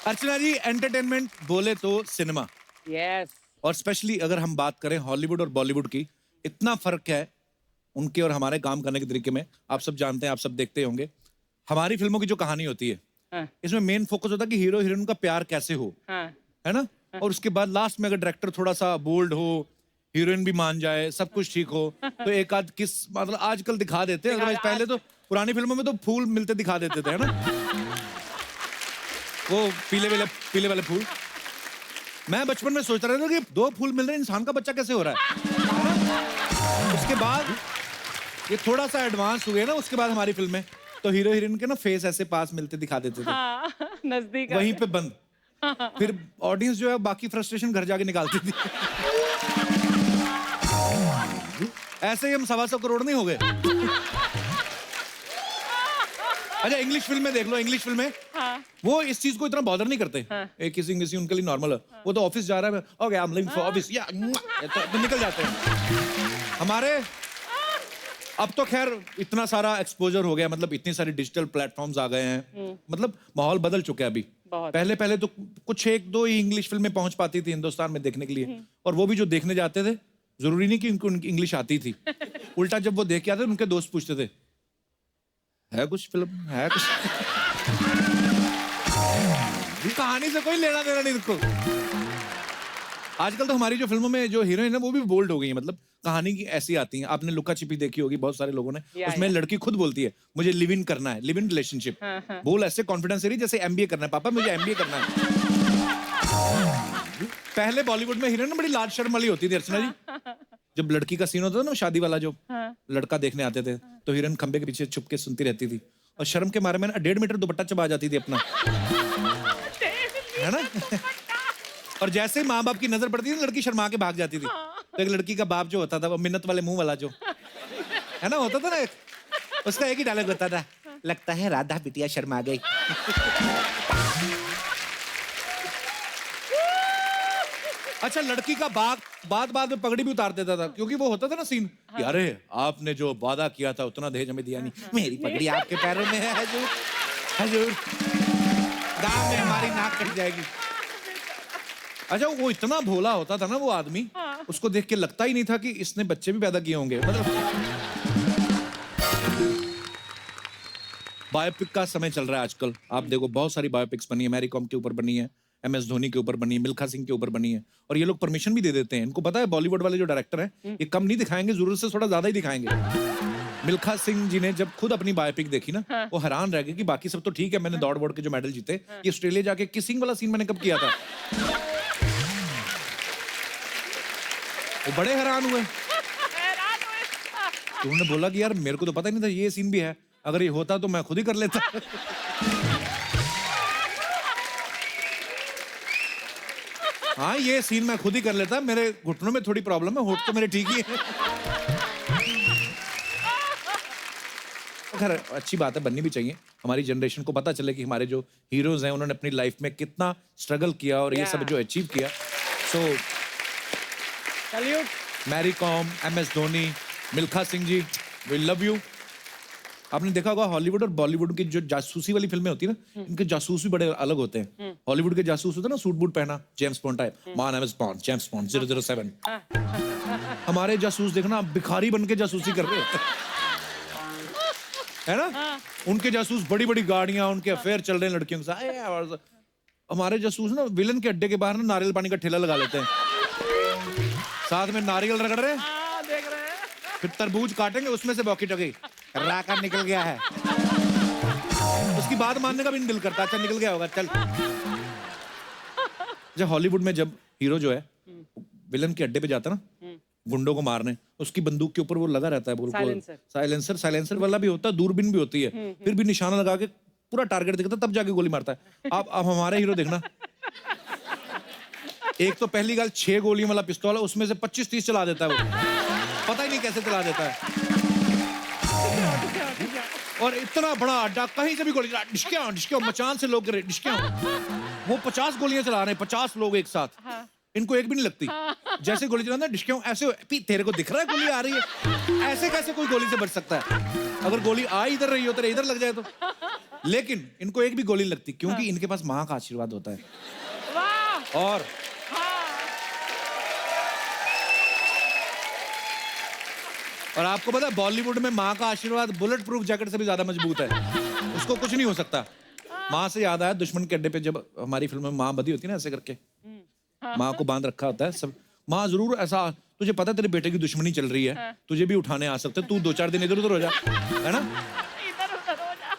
अर्चना जी, entertainment बोले तो cinema, yes. और स्पेशली अगर हम बात करें हॉलीवुड और बॉलीवुड की, इतना फर्क है उनके और हमारे काम करने के तरीके में। आप सब जानते हैं, आप सब देखते होंगे। हमारी फिल्मों की जो कहानी होती है, हाँ, इसमें मेन फोकस होता है कि हीरो हीरोइन का प्यार कैसे हो, हाँ, है ना। और उसके बाद लास्ट में अगर डायरेक्टर थोड़ा सा बोल्ड हो, हीरोइन भी मान जाए, सब कुछ ठीक हो, तो एक आध किस मतलब आजकल दिखा देते हैं। अदरवाइज पहले तो पुरानी फिल्मों में तो फूल मिलते दिखा देते थे, है ना। वो पीले वाले फूल। मैं बचपन में सोचता रहता था कि दो फूल मिल रहे हैं, इंसान का बच्चा कैसे हो रहा है। उसके बाद ये थोड़ा सा एडवांस हुए ना, उसके बाद हमारी फिल्में तो हीरो हीरोइन के ना फेस ऐसे पास मिलते दिखा देते थे। हाँ, नजदीक आ वहीं गए। पे बंद। फिर ऑडियंस जो है बाकी फ्रस्ट्रेशन घर जाके निकालती थी। ऐसे ही हम 125 करोड़ नहीं हो गए। अच्छा, इंग्लिश फिल्में देख लो, इंग्लिश फिल्में हाँ, वो इस चीज को इतना बॉदर नहीं करते। हाँ। एक किसी किसी उनके लिए नॉर्मल है। वो तो ऑफिस जा रहा है, okay I am living for office, या तो निकल जाते हैं। हमारे अब तो खैर इतना सारा एक्सपोजर हो गया, मतलब इतनी सारी डिजिटल प्लेटफॉर्म्स आ गए हैं, मतलब माहौल बदल चुका है अभी। बहुत। पहले पहले तो कुछ एक दो ही इंग्लिश फिल्में पहुंच पाती थी हिंदुस्तान में देखने के लिए, और वो भी जो देखने जाते थे जरूरी नहीं कि उनको इंग्लिश आती थी। उल्टा जब वो देख के आते उनके दोस्त पूछते थे, है कुछ फिल्म है कुछ। कहानी से कोई लेना देना नहीं इनको। आजकल तो हमारी जो फिल्मों में जो हीरोइन है वो भी बोल्ड हो गई है, मतलब कहानी की ऐसी आती है। आपने लुका छिपी देखी होगी बहुत सारे लोगों ने, उसमें लड़की खुद बोलती है मुझे लिव इन करना है, लिव इन रिलेशनशिप। बोल ऐसे कॉन्फिडेंस से रही जैसे एमबीए करना है, पापा मुझे एमबीए करना है। पहले बॉलीवुड में हीरोइन बड़ी लाज शर्म वाली होती थी अर्चना जी। जब लड़की का सीन होता था ना शादी वाला, जो लड़का देखने आते थे, तो हीरोइन खंबे के पीछे छुप के सुनती रहती थी, और शर्म के मारे में ना 1.5 मीटर दुपट्टा चबा जाती थी अपना, है ना। और जैसे ही माँ बाप की नजर पड़ती थी लड़की शर्मा के भाग जाती थी। तो एक लड़की का बाप जो होता था वो मिन्नत वाले मुंह वाला जो है ना होता था ना, उसका एक ही डायलॉग होता था, लगता है राधा बिटिया शर्मा गई। अच्छा, लड़की का बाप बाद में पगड़ी भी उतार देता था, क्योंकि वो होता था ना सीन कि अरे आपने जो वादा किया था उतना दहेज हमें दिया नहीं, मेरी पगड़ी आपके पैरों में है हजूर, हजूर, गांव में हमारी नाक कट जाएगी। अच्छा, वो इतना भोला होता था ना वो आदमी, उसको देख के लगता ही नहीं था कि इसने बच्चे भी पैदा किए होंगे। मतलब बायोपिक का समय चल रहा है आजकल। आप देखो बहुत सारी बायोपिक्स बनी है, मैरी कॉम के ऊपर बनी है, MS धोनी के ऊपर बनी है, मिल्खा सिंह के ऊपर बनी है, और ये लोग परमिशन भी दे देते हैं। इनको पता है बॉलीवुड वाले जो डायरेक्टर हैं ये कम नहीं दिखाएंगे, जरूरत से थोड़ा ज्यादा ही दिखाएंगे। मिल्खा सिंह जी ने जब खुद अपनी बायोपिक देखी ना, वो हैरान रह गए कि बाकी सब तो ठीक है, मैंने दौड़ के जो मेडल जीते, ये ऑस्ट्रेलिया जाके किसिंग वाला सीन मैंने कब किया था। वो बड़े हैरान हुए। तो उन्होंने बोला कि यार मेरे को तो पता ही नहीं था ये सीन भी है, अगर ये होता तो मैं खुद ही कर लेता। हाँ, ये सीन मैं खुद ही कर लेता, मेरे घुटनों में थोड़ी प्रॉब्लम है, होठ तो मेरे ठीक ही है। खैर अच्छी बात है, बननी भी चाहिए। हमारी जनरेशन को पता चले कि हमारे जो हीरोज हैं उन्होंने अपनी लाइफ में कितना स्ट्रगल किया और ये सब जो अचीव किया। So salute. Mary Kom, MS Dhoni, Milkha Singh ji, we love you. आपने देखा होगा हॉलीवुड और बॉलीवुड की जो जासूसी वाली फिल्में होती है ना, इनके जासूस भी बड़े अलग होते हैं। हॉलीवुड के जासूस होते हैं ना, सूट बूट पहना, James bond type, my name is bond, James bond 007। हमारे जासूस देखना भिखारी बन के जासूसी कर रहे होते है ना। उनके जासूस बड़ी बड़ी गाड़ियां, उनके अफेयर चल रहे हैं लड़कियों के साथ। और हमारे जासूस ना विलन के अड्डे के बाहर ना नारियल पानी का ठेला लगा लेते हैं, साथ में नारियल रगड़ रहे हैं, देख रहे हैं। फिर तरबूज काटेंगे, उसमें से वॉकी टॉकी राका निकल गया है, उसकी बात मानने का भी नहीं दिल करता। अच्छा निकल गया होगा, चल। जब हॉलीवुड में जब हीरो जो है विलन के अड्डे पे जाता है ना गुंडों को मारने, उसकी बंदूक के ऊपर वो लगा रहता है साइलेंसर वाला भी होता है, दूरबीन भी होती है, फिर भी निशाना लगा के पूरा टारगेट दिखता है, तब जाके गोली मारता है। अब हमारे हीरो देखना, एक तो पहली गल 6 गोलियों वाला पिस्तौल है, उसमें से 25-30 चला देता है वो, पता ही नहीं कैसे चला देता है। और इतना बड़ा अड्डा, कहीं से भी गोली डिशक्यां मचान से लोग गिरे, डिशक्यां। वो 50 गोलियां चला रहे हैं, 50 लोग एक साथ, इनको एक भी नहीं लगती। जैसे गोली चलाना डिशक्यां ऐसे, तेरे को दिख रहा है गोली आ रही है, ऐसे कैसे कोई गोली से बच सकता है। अगर गोली आ इधर रही हो तेरे इधर लग जाए तो लेकिन इनको एक भी गोली नहीं लगती क्योंकि इनके पास माँ का आशीर्वाद होता है। वाह और हाँ और आपको पता है बॉलीवुड में माँ का आशीर्वाद बुलेट प्रूफ जैकेट से भी ज्यादा मजबूत है, उसको कुछ नहीं हो सकता। माँ से याद आया, दुश्मन के अड्डे पे जब हमारी फिल्म में माँ बधी होती है ना, ऐसे करके माँ को बांध रखा होता है सब। माँ जरूर ऐसा, तुझे पता है तेरे बेटे की दुश्मनी चल रही है, तुझे भी उठाने आ सकते, तू 2-4 दिन इधर उधर हो जा, है ना। इधर उधर हो जा।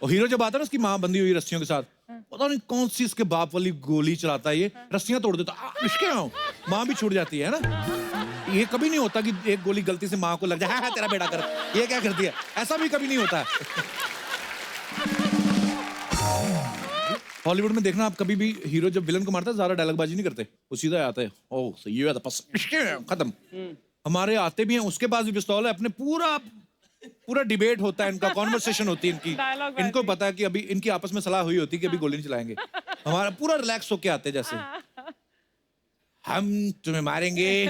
और हीरो जब आता है ना उसकी माँ बंधी हुई रस्सियों के साथ, पता नहीं कौन सी इसके बाप वाली गोली चलाता है, ये रस्सियां तोड़ देता है, इसके आओ माँ भी छूट जाती है ना। ये कभी नहीं होता कि एक गोली गलती से माँ को लग जाए, हाँ तेरा बेटा कर, ये क्या कर दिया, ऐसा भी कभी नहीं होता। हॉलीवुड में देखना आप, कभी भी हीरो जब विलन को मारता है ज्यादा डायलॉगबाजी नहीं करते, वो सीधा आते हैं, ओह सही है खत्म। हमारे आते भी हैं, उसके पास भी पिस्तौल है अपने, पूरा डिबेट होता है इनका, कॉन्वर्सेशन होती है इनकी, Dialogue इनको पता है कि अभी इनकी आपस में सलाह हुई होती है कि अभी गोली नहीं चलाएंगे। हमारा पूरा रिलैक्स होके आते हैं, जैसे हम तुम्हें मारेंगे,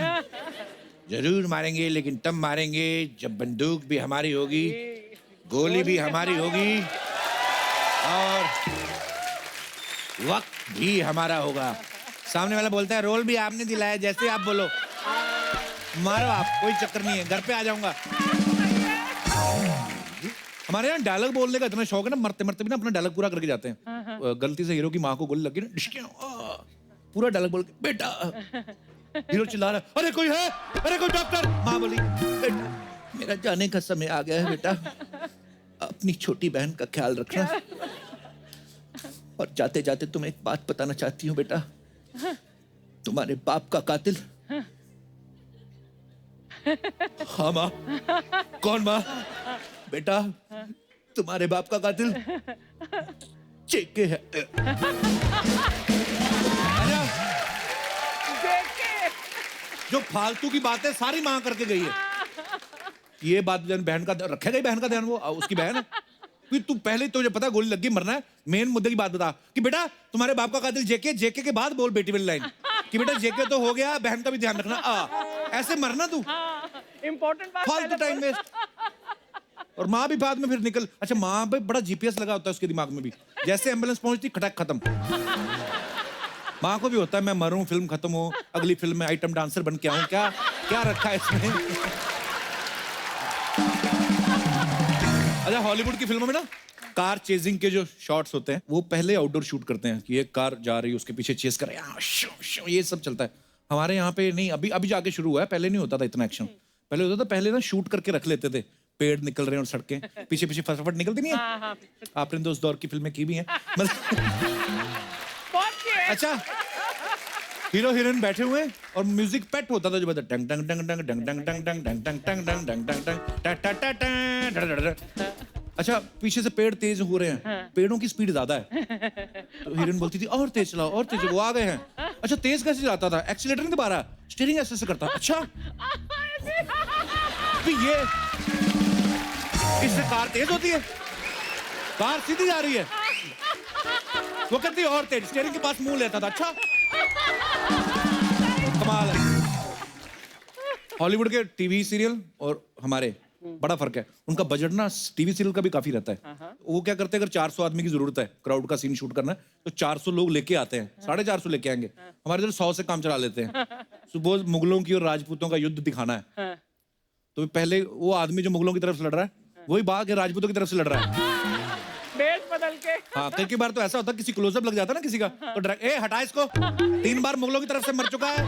जरूर मारेंगे, लेकिन तब मारेंगे जब बंदूक भी हमारी होगी, गोली भी हमारी होगी और वक्त भी हमारा होगा। सामने वाला बोलता है रोल भी आपने दिलाया, जैसे आप बोलो मारो आप, कोई चक्कर नहीं है, घर पे आ जाऊंगा। हमारे यहाँ डायलॉग बोलने का इतना शौक है ना, मरते मरते भी ना अपना डायलॉग पूरा करके जाते हैं। गलती से हीरो की माँ को गोली लगी ना, पूरा डायलॉग बोल के बेटा, हीरो चिल्ला रहा है अरे कोई है, अरे कोई डॉक्टर, माँ बोली बेटा मेरा जाने का समय आ गया है बेटा, अपनी छोटी बहन का ख्याल रखना, और जाते जाते तुम्हें एक बात बताना चाहती हूँ बेटा, तुम्हारे बाप का कातिल। हाँ माँ। कौन माँ? बेटा तुम्हारे बाप का कातिल जेके है। अच्छा, जो फालतू की बातें सारी माँ करके गई है, ये बात बहन का रखेगा ही, बहन का ध्यान, वो उसकी बहन है। तू पहले तुझे पता गोली लगी मरना है, मेन मुद्दे की बात बता कि बेटा तुम्हारे बाप का कातिल जेके, जेके के बाद बोल बेटी वाली लाइन कि बेटा जेके तो हो गया, बहन का भी ध्यान रखना। ऐसे मरना तू, इम्पोर्टेंट बात फालतू टाइम वेस्ट। और माँ भी बाद में फिर निकल, अच्छा माँ पे बड़ा जीपीएस लगा होता है उसके दिमाग में भी, जैसे एम्बुलेंस पहुंचती खटक खत्म। माँ को भी होता है मैं मरूं, फिल्म खत्म हो, अगली फिल्म में आइटम डांसर बन के आऊं, क्या क्या रखा है इसमें। अच्छा हॉलीवुड की फिल्मों में ना कार चेजिंग के जो शॉट्स होते हैं वो पहले आउटडोर शूट करते हैं कि एक कार जा रही है उसके पीछे चेस कर रहा है, ये सब चलता है। हमारे यहाँ पे नहीं, अभी अभी जाके शुरू हुआ है, पहले नहीं होता था इतना एक्शन। पहले होता था, पहले ना शूट करके रख लेते थे, पेड़ निकल रहे हैं और सड़कें पीछे पीछे फटाफट निकलती नहीं है। आपने तो उस दौर की फिल्में की भी हैं। अच्छा हीरो हीरोइन बैठे हुए हैं और म्यूजिक पेट होता था जो बता टंग टंग टंग टंग टंग टंग टंग टंग टंग टंग टंग टंग टंग टंग टंग टा टा टा टा। अच्छा पीछे से पेड़ तेज हो रहे हैं, पेड़ों की स्पीड ज्यादा है, तो हीरोइन बोलती थी और तेज चलाओ और तेज, वो आ गए हैं। अच्छा तेज कैसे चलाता था, एक्सीलेटर नहीं दबा रहा, स्टीयरिंग ऐसे से करता। अच्छा ये इससे कार तेज होती है, कार सीधी जा रही है, वो कहती है और तेज, स्टीयरिंग के पास मुंह लेता था। अच्छा कमाल है। हॉलीवुड के टीवी सीरियल और हमारे बड़ा फर्क है, उनका बजट ना टीवी सीरियल का भी काफी रहता है। वो क्या करते हैं, अगर 400 आदमी की जरूरत है, क्राउड का सीन शूट करना है, तो 400 लोग लेके आते हैं, 450 लेके आएंगे। हमारे इधर 100 से काम चला लेते हैं। सुबह मुगलों की और राजपूतों का युद्ध दिखाना है, तो पहले वो आदमी जो मुगलों की तरफ से लड़ रहा है वही भाग के राजपूतों की तरफ से लड़ रहा है। बेस बदल के। हाँ कई बार तो ऐसा होता है किसी क्लोजअप लग जाता है ना किसी का, तो ए हटा इसको, 3 बार मुगलों की तरफ से मर चुका है,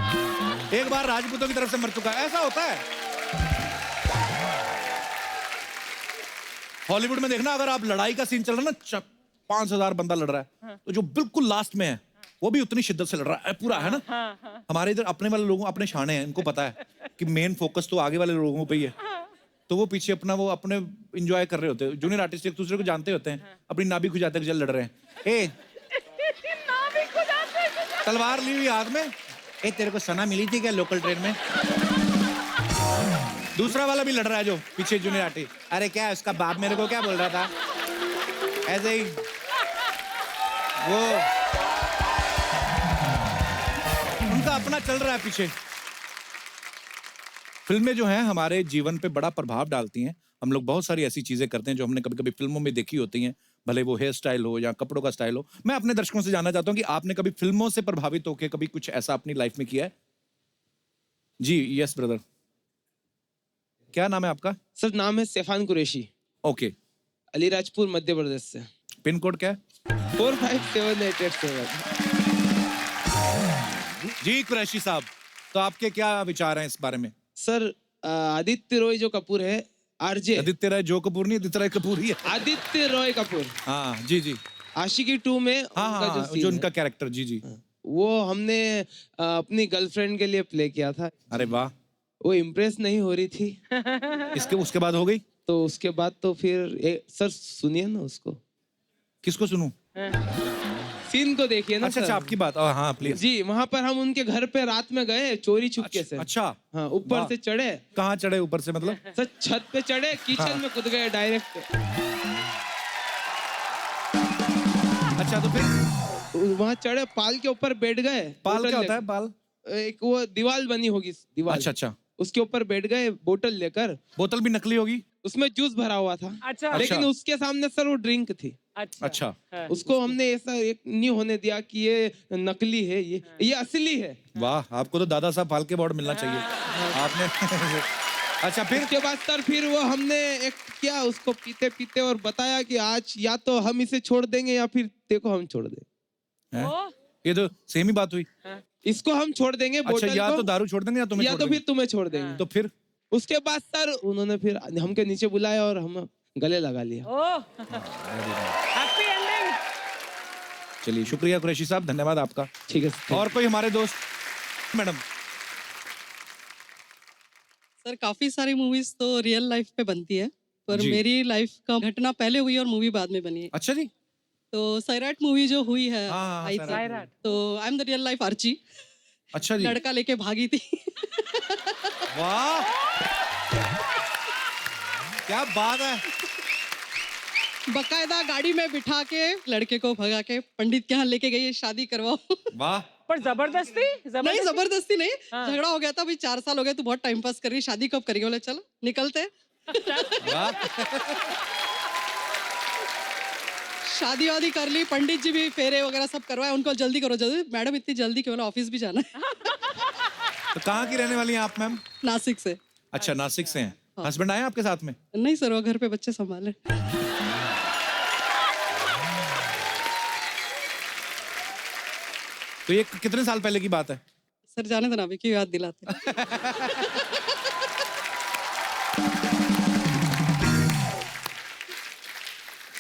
1 बार राजपूतों की तरफ से मर चुका है, ऐसा होता है। हॉलीवुड में देखना, अगर आप लड़ाई का सीन चल रहा है ना, 5000 बंदा लड़ रहा है, तो जो बिल्कुल लास्ट में है वो भी उतनी शिद्दत से लड़ रहा है पूरा, है ना। हमारे इधर अपने वाले लोगों अपने शाने हैं, इनको पता है कि मेन फोकस तो आगे वाले लोगों पे ही है, तो वो पीछे अपना वो अपने एंजॉय कर रहे होते हैं। जूनियर आर्टिस्ट एक दूसरे को जानते होते हैं, अपनी नाभि खुजाते हुए लड़ रहे हैं। ए तलवार ली हुई हाथ में, ए तेरे को सना मिली थी क्या लोकल ट्रेन में। दूसरा वाला भी लड़ रहा है जो पीछे जूनियर आर्टिस्ट, अरे क्या उसका बाप मेरे को क्या बोल रहा था, ऐसे ही वो उनका अपना चल रहा है पीछे। फिल्में जो हैं हमारे जीवन पे बड़ा प्रभाव डालती हैं। हम लोग बहुत सारी ऐसी चीजें करते हैं जो हमने कभी कभी फिल्मों में देखी होती हैं, भले वो हेयर स्टाइल हो या कपड़ों का स्टाइल हो। मैं अपने दर्शकों से जानना चाहता हूँ कि आपने कभी फिल्मों से प्रभावित होकर कभी कुछ ऐसा अपनी लाइफ में किया है? जी यस ब्रदर। क्या नाम है आपका? सर नाम है स्टेफान कुरैशी, ओके। अलीराजपुर मध्य प्रदेश से। पिन कोड क्या है? 457887। जी कुरैशी साहब, तो आपके क्या विचार हैं इस बारे में? सर आदित्य रॉय जो कपूर है, आरजे आदित्य राय जो कपूर नहीं, आदित्य राय कपूर ही है। आदित्य रॉय कपूर, हाँ जी जी। आशिकी 2 में हाँ उनका हाँ, जो जो scene उनका है, कैरेक्टर, जी जी। वो हमने अपनी गर्लफ्रेंड के लिए प्ले किया था। अरे वाह। वो इम्प्रेस नहीं हो रही थी, इसके उसके बाद हो गई? तो उसके बाद तो फिर सर सुनिए ना उसको, किसको सुनूं? सीन को देखिए ना अच्छा सर। अच्छा, आपकी बात, हाँ प्लीज। जी, वहां पर हम उनके घर पे रात में गए चोरी छुपके से। अच्छा। हाँ, ऊपर वाह। से चढ़े, कहाँ चढ़े ऊपर से मतलब? सर छत पे चढ़े, किचन हाँ। में कूद गए डायरेक्ट। अच्छा तो फिर वहां चढ़े, पाल के ऊपर बैठ गए। पाल बोतल क्या होता लेकर। है पाल? एक वो दीवार बनी होगी, दीवार। अच्छा अच्छा। उसके ऊपर बैठ गए बोतल लेकर, बोतल भी नकली होगी? उसमें जूस भरा हुआ था। अच्छा लेकिन उसके सामने सर वो ड्रिंक थी। अच्छा अच्छा। हाँ। उसको हमने ऐसा एक नहीं होने दिया कि ये नकली है, ये असली है। वाह, आपको तो दादा साहब फाल्के अवार्ड मिलना चाहिए आपने। अच्छा फिर? उसके बाद सर फिर वो हमने एक्ट किया उसको पीते पीते, और बताया कि आज या तो हम इसे छोड़ देंगे या फिर देखो हम छोड़ देंगे। हैं? ओ, ये तो सेम ही बात हुई। इसको हम छोड़ देंगे अच्छा, बोतल या को, तो दारू छोड़ देंगे या तुम्हें या छोड़ तो देंगे। फिर तुम्हें छोड़ देंगे। तो फिर? उसके बाद सर उन्होंने फिर हमके नीचे बुलाया और हम गले लगा लिया। ओ, हैप्पी एंडिंग। चलिए शुक्रिया कुरैशी साहब, धन्यवाद आपका। ठीक है सर। और कोई हमारे दोस्त? मैडम। सर काफी सारी मूवीज तो रियल लाइफ पे बनती है, पर जी। मेरी लाइफ का घटना पहले हुई और मूवी बाद में बनी है। अच्छा जी। तो सैराट मूवी जो हुई है, हाँ, आई थी, सैराट। तो I am the real life Archi. अच्छा जी। लड़का लेके भागी थी। वाह, क्या बात है। बकायदा गाड़ी में बिठा के लड़के को भगा के पंडित के यहाँ लेके गई, शादी करवाओ। वाह। पर जबरदस्ती नहीं जबरदस्ती नहीं, हाँ। झगड़ा हो गया था, भाई 4 साल हो गए, तू बहुत टाइम पास कर रही है, शादी कब करेगी? बोले चलो निकलते। वाह। शादी वादी कर ली, पंडित जी भी फेरे वगैरह सब करवाए, उनको जल्दी करो जल्दी। मैडम इतनी जल्दी क्यों, ऑफिस भी जाना है। तो कहाँ की रहने वाली हैं आप मैम? नासिक से। अच्छा, नासिक से हैं। हस्बैंड आए आपके साथ में? नहीं सर, वो घर पे बच्चे संभाले। तो ये कितने साल पहले की बात है? सर जाने देना, अभी क्यों याद दिलाते।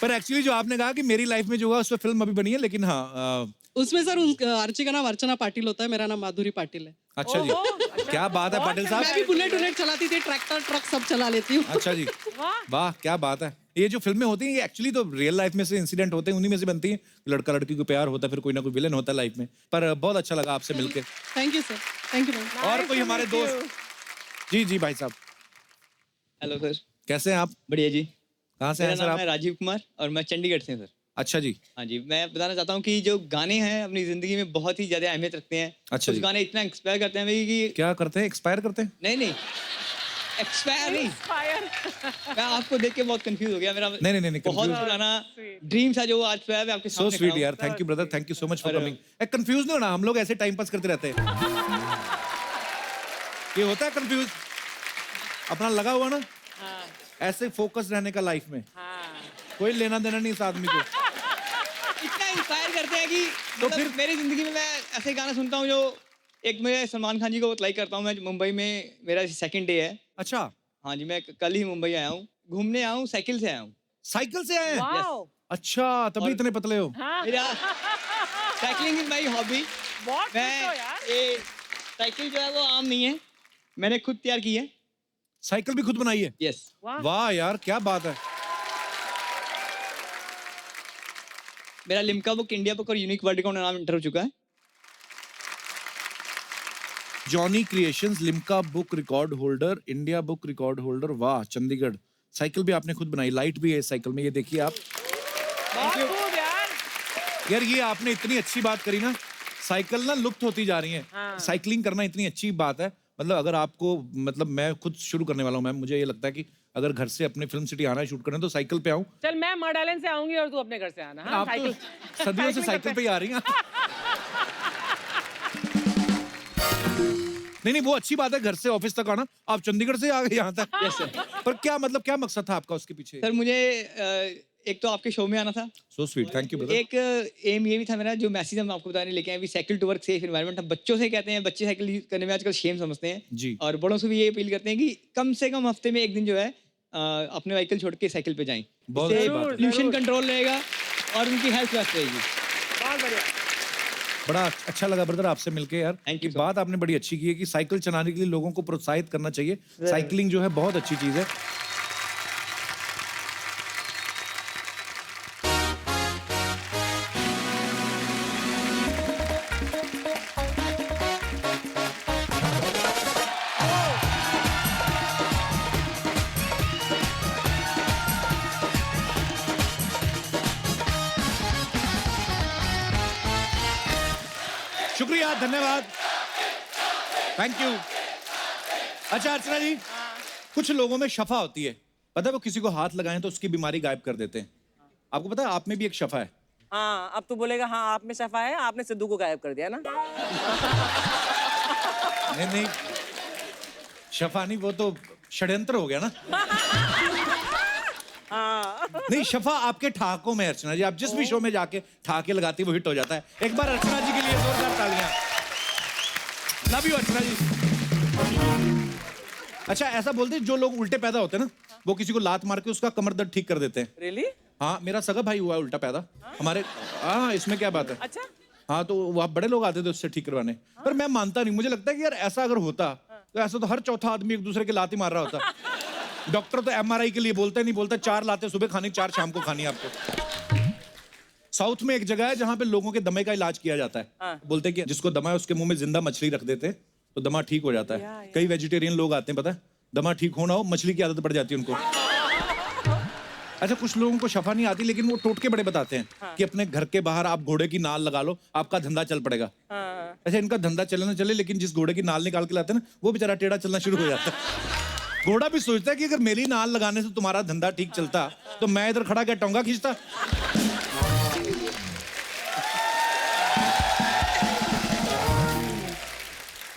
पर एक्चुअली जो आपने कहा कि मेरी लाइफ में जो हुआ उस पर फिल्म अभी बनी है, लेकिन हाँ उसमें सर आर्ची का नाम अर्चना पाटिल होता है, मेरा नाम माधुरी पाटिल है। अच्छा जी। क्या बात है पाटिल मैं भी साहब। बुलेट उलेट चलाती थी, ट्रैक्टर ट्रक सब चला लेती हूँ। अच्छा जी। वाह, क्या बात है। ये जो फिल्में होती हैं ये एक्चुअली तो रियल लाइफ में से इंसिडेंट होते हैं, उन्हीं में से बनती हैं। लड़का लड़की को प्यार होता है, फिर कोई ना कोई विलन होता है लाइफ में। पर बहुत अच्छा लगा आपसे मिलके। Thank you sir, thank you ma'am. और कोई हमारे दोस्त? जी जी भाई साहब, हेलो सर। कैसे हैं आप? बढ़िया जी। कहाँ से हैं मेरा सर नाम आप? है राजीव कुमार और मैं चंडीगढ़ से हूँ सर। अच्छा जी। हाँ जी, मैं बताना चाहता हूँ कि जो गाने हैं अपनी जिंदगी में बहुत ही ज्यादा अहमियत रखते हैं। अच्छा कुछ जी। गाने इतना एक्सपायर करते हैं भाई कि क्या करते हैं? एक्सपायर करते हैं? नहीं नहीं, एक्सपायर नहीं। फायर। मैं आपको देख के बहुत कंफ्यूज हो गया। मेरा नहीं नहीं नहीं, बहुत confused। पुराना ड्रीम था जो आज जो है मैं आपके सो सामने स्वीट खड़ा हूँ। यार, thank you brother, thank you so much for और- कमिंग। कंफ्यूज नहीं होना, हम लोग ऐसे टाइम पास करते रहते हैं। ये होता है कंफ्यूज, अपना लगा हुआ ना, हाँ, ऐसे फोकस रहने का लाइफ में, हाँ। कोई लेना देना नहीं इस आदमी को। इतना इंस्पायर करते हैं कि तो मतलब फिर- मेरी जिंदगी में मैं ऐसे गाना सुनता हूँ जो एक मैं सलमान खान जी को लाइक करता हूँ। मैं मुंबई में, मेरा सेकंड डे है। अच्छा, हाँ जी, मैं कल ही मुंबई आया हूँ, घूमने आया हूँ, साइकिल से आया हूँ। साइकिल से आए हैं? वाओ। अच्छा, तभी और- इतने पतले हो। हाँ, मेरा साइकिलिंग इज माई हॉबी। बहुत खुश हो मैं यार। ये साइकिल जो है वो आम नहीं है, मैंने खुद तैयार की है। साइकिल भी खुद बनाई है? यस। वाह। वाह यार, क्या बात है। मेरा लिम्का बुक, इंडिया बुक और यूनिक वर्ल्ड रिकॉर्ड नाम इंटर हो चुका है। Johnny creations Limca book record holder, India book record holder. वाह, चंडीगढ़। साइकिल भी आपने खुद बनाई, लाइट भी है इस साइकिल में, ये देखिए आप। बहुत खूब यार। यार ये आपने इतनी अच्छी बात करी ना, साइकिल ना लुप्त होती जा रही है। हाँ। साइकिलिंग करना इतनी अच्छी बात है, मतलब अगर आपको, मतलब मैं खुद शुरू करने वाला हूँ मैम, मुझे ये लगता है कि अगर घर से अपने फिल्म सिटी आना है शूट करने तो साइकिल पे आऊं। चल मैं मॉडलन से आऊंगी और तू अपने घर से आना। हाँ, आप तो सदियों से साइकिल पे ही आ रही हैं। नहीं वो अच्छी बात है, घर से ऑफिस तक आना। आप चंडीगढ़ से आ गए यहाँ तक। Yes sir. पर क्या मतलब, क्या मकसद था आपका उसके पीछे? सर मुझे एक तो आपके शो में आना था, so sweet, thank you brother. एक एम ये भी था मेरा, जो मैसेज हम आपको बताने लेके आए भी, cycle to work safe environment. हम बच्चों से कहते हैं, बच्चे साइकिल यूज करने में आजकल शेम समझते हैं जी। और बड़ों से भी ये अपील करते हैं कि कम से कम हफ्ते में एक दिन जो है अपने व्हीकल छोड़ के साइकिल पे जाएं। बहुत अच्छी बात है। पोल्यूशन कंट्रोल रहेगा और उनकी हेल्थ बेस्ट रहेगी। बहुत बढ़िया। बड़ा अच्छा लगा ब्रदर आपसे मिलके यार। Thank you, sir. बात आपने बड़ी अच्छी की है कि साइकिल चलाने के लिए लोगों को प्रोत्साहित करना चाहिए। साइकिलिंग जो है बहुत अच्छी चीज है। शुक्रिया, धन्यवाद, थैंक यू। अच्छा अर्चना जी, कुछ लोगों में शफा होती है, पता है वो किसी को हाथ लगाएं तो उसकी बीमारी गायब कर देते हैं। आपको पता है आप में भी एक शफा है। हाँ, अब तू बोलेगा हाँ आप में शफा है, आपने सिद्धू को गायब कर दिया ना। नहीं शफा नहीं, वो तो षड्यंत्र हो गया ना। नहीं शफा आपके ठहाकों में। अर्चना जी आप जिस भी शो में जाके ठहाके लगाती वो हिट हो जाता है। एक बार अर्चना जी के लिए जोरदार तालियां। लव यू अर्चना जी। अच्छा ऐसा बोलते हैं जो लोग उल्टे पैदा होते हैं ना, वो किसी को लात मार के उसका कमर दर्द ठीक कर देते हैं। रियली? हाँ मेरा सगा भाई हुआ है उल्टा पैदा हमारे। हाँ इसमें क्या बात है। अच्छा। हाँ तो वहाँ बड़े लोग आते थे उससे ठीक करवाने। पर मैं मानता नहीं, मुझे लगता है कि यार ऐसा अगर होता तो ऐसा तो हर चौथा आदमी एक दूसरे के लात ही मार रहा होता। डॉक्टर तो एमआरआई के लिए बोलता नहीं, बोलता 4 लाते सुबह खानी, 4 शाम को खानी आपको। साउथ में एक जगह है जहाँ पे लोगों के दमे का इलाज किया जाता है। बोलते हैं कि जिसको दमा है उसके मुंह में जिंदा मछली रख देते हैं तो दमा ठीक हो जाता है। कई वेजिटेरियन लोग आते हैं, पता है दमा ठीक होना हो मछली की आदत पड़ जाती है उनको। अच्छा कुछ लोगों को शफा नहीं आती लेकिन वो टोटके बड़े बताते हैं कि अपने घर के बाहर आप घोड़े की नाल लगा लो, आपका धंधा चल पड़ेगा। अच्छा इनका धंधा चले ना चले, लेकिन जिस घोड़े की नाल निकाल के लाते हैं ना वो बेचारा टेढ़ा चलना शुरू हो जाता है। घोड़ा भी सोचता है कि अगर मेरी नाल लगाने से तुम्हारा धंधा ठीक चलता तो मैं इधर खड़ा क्या टोंगा खींचता।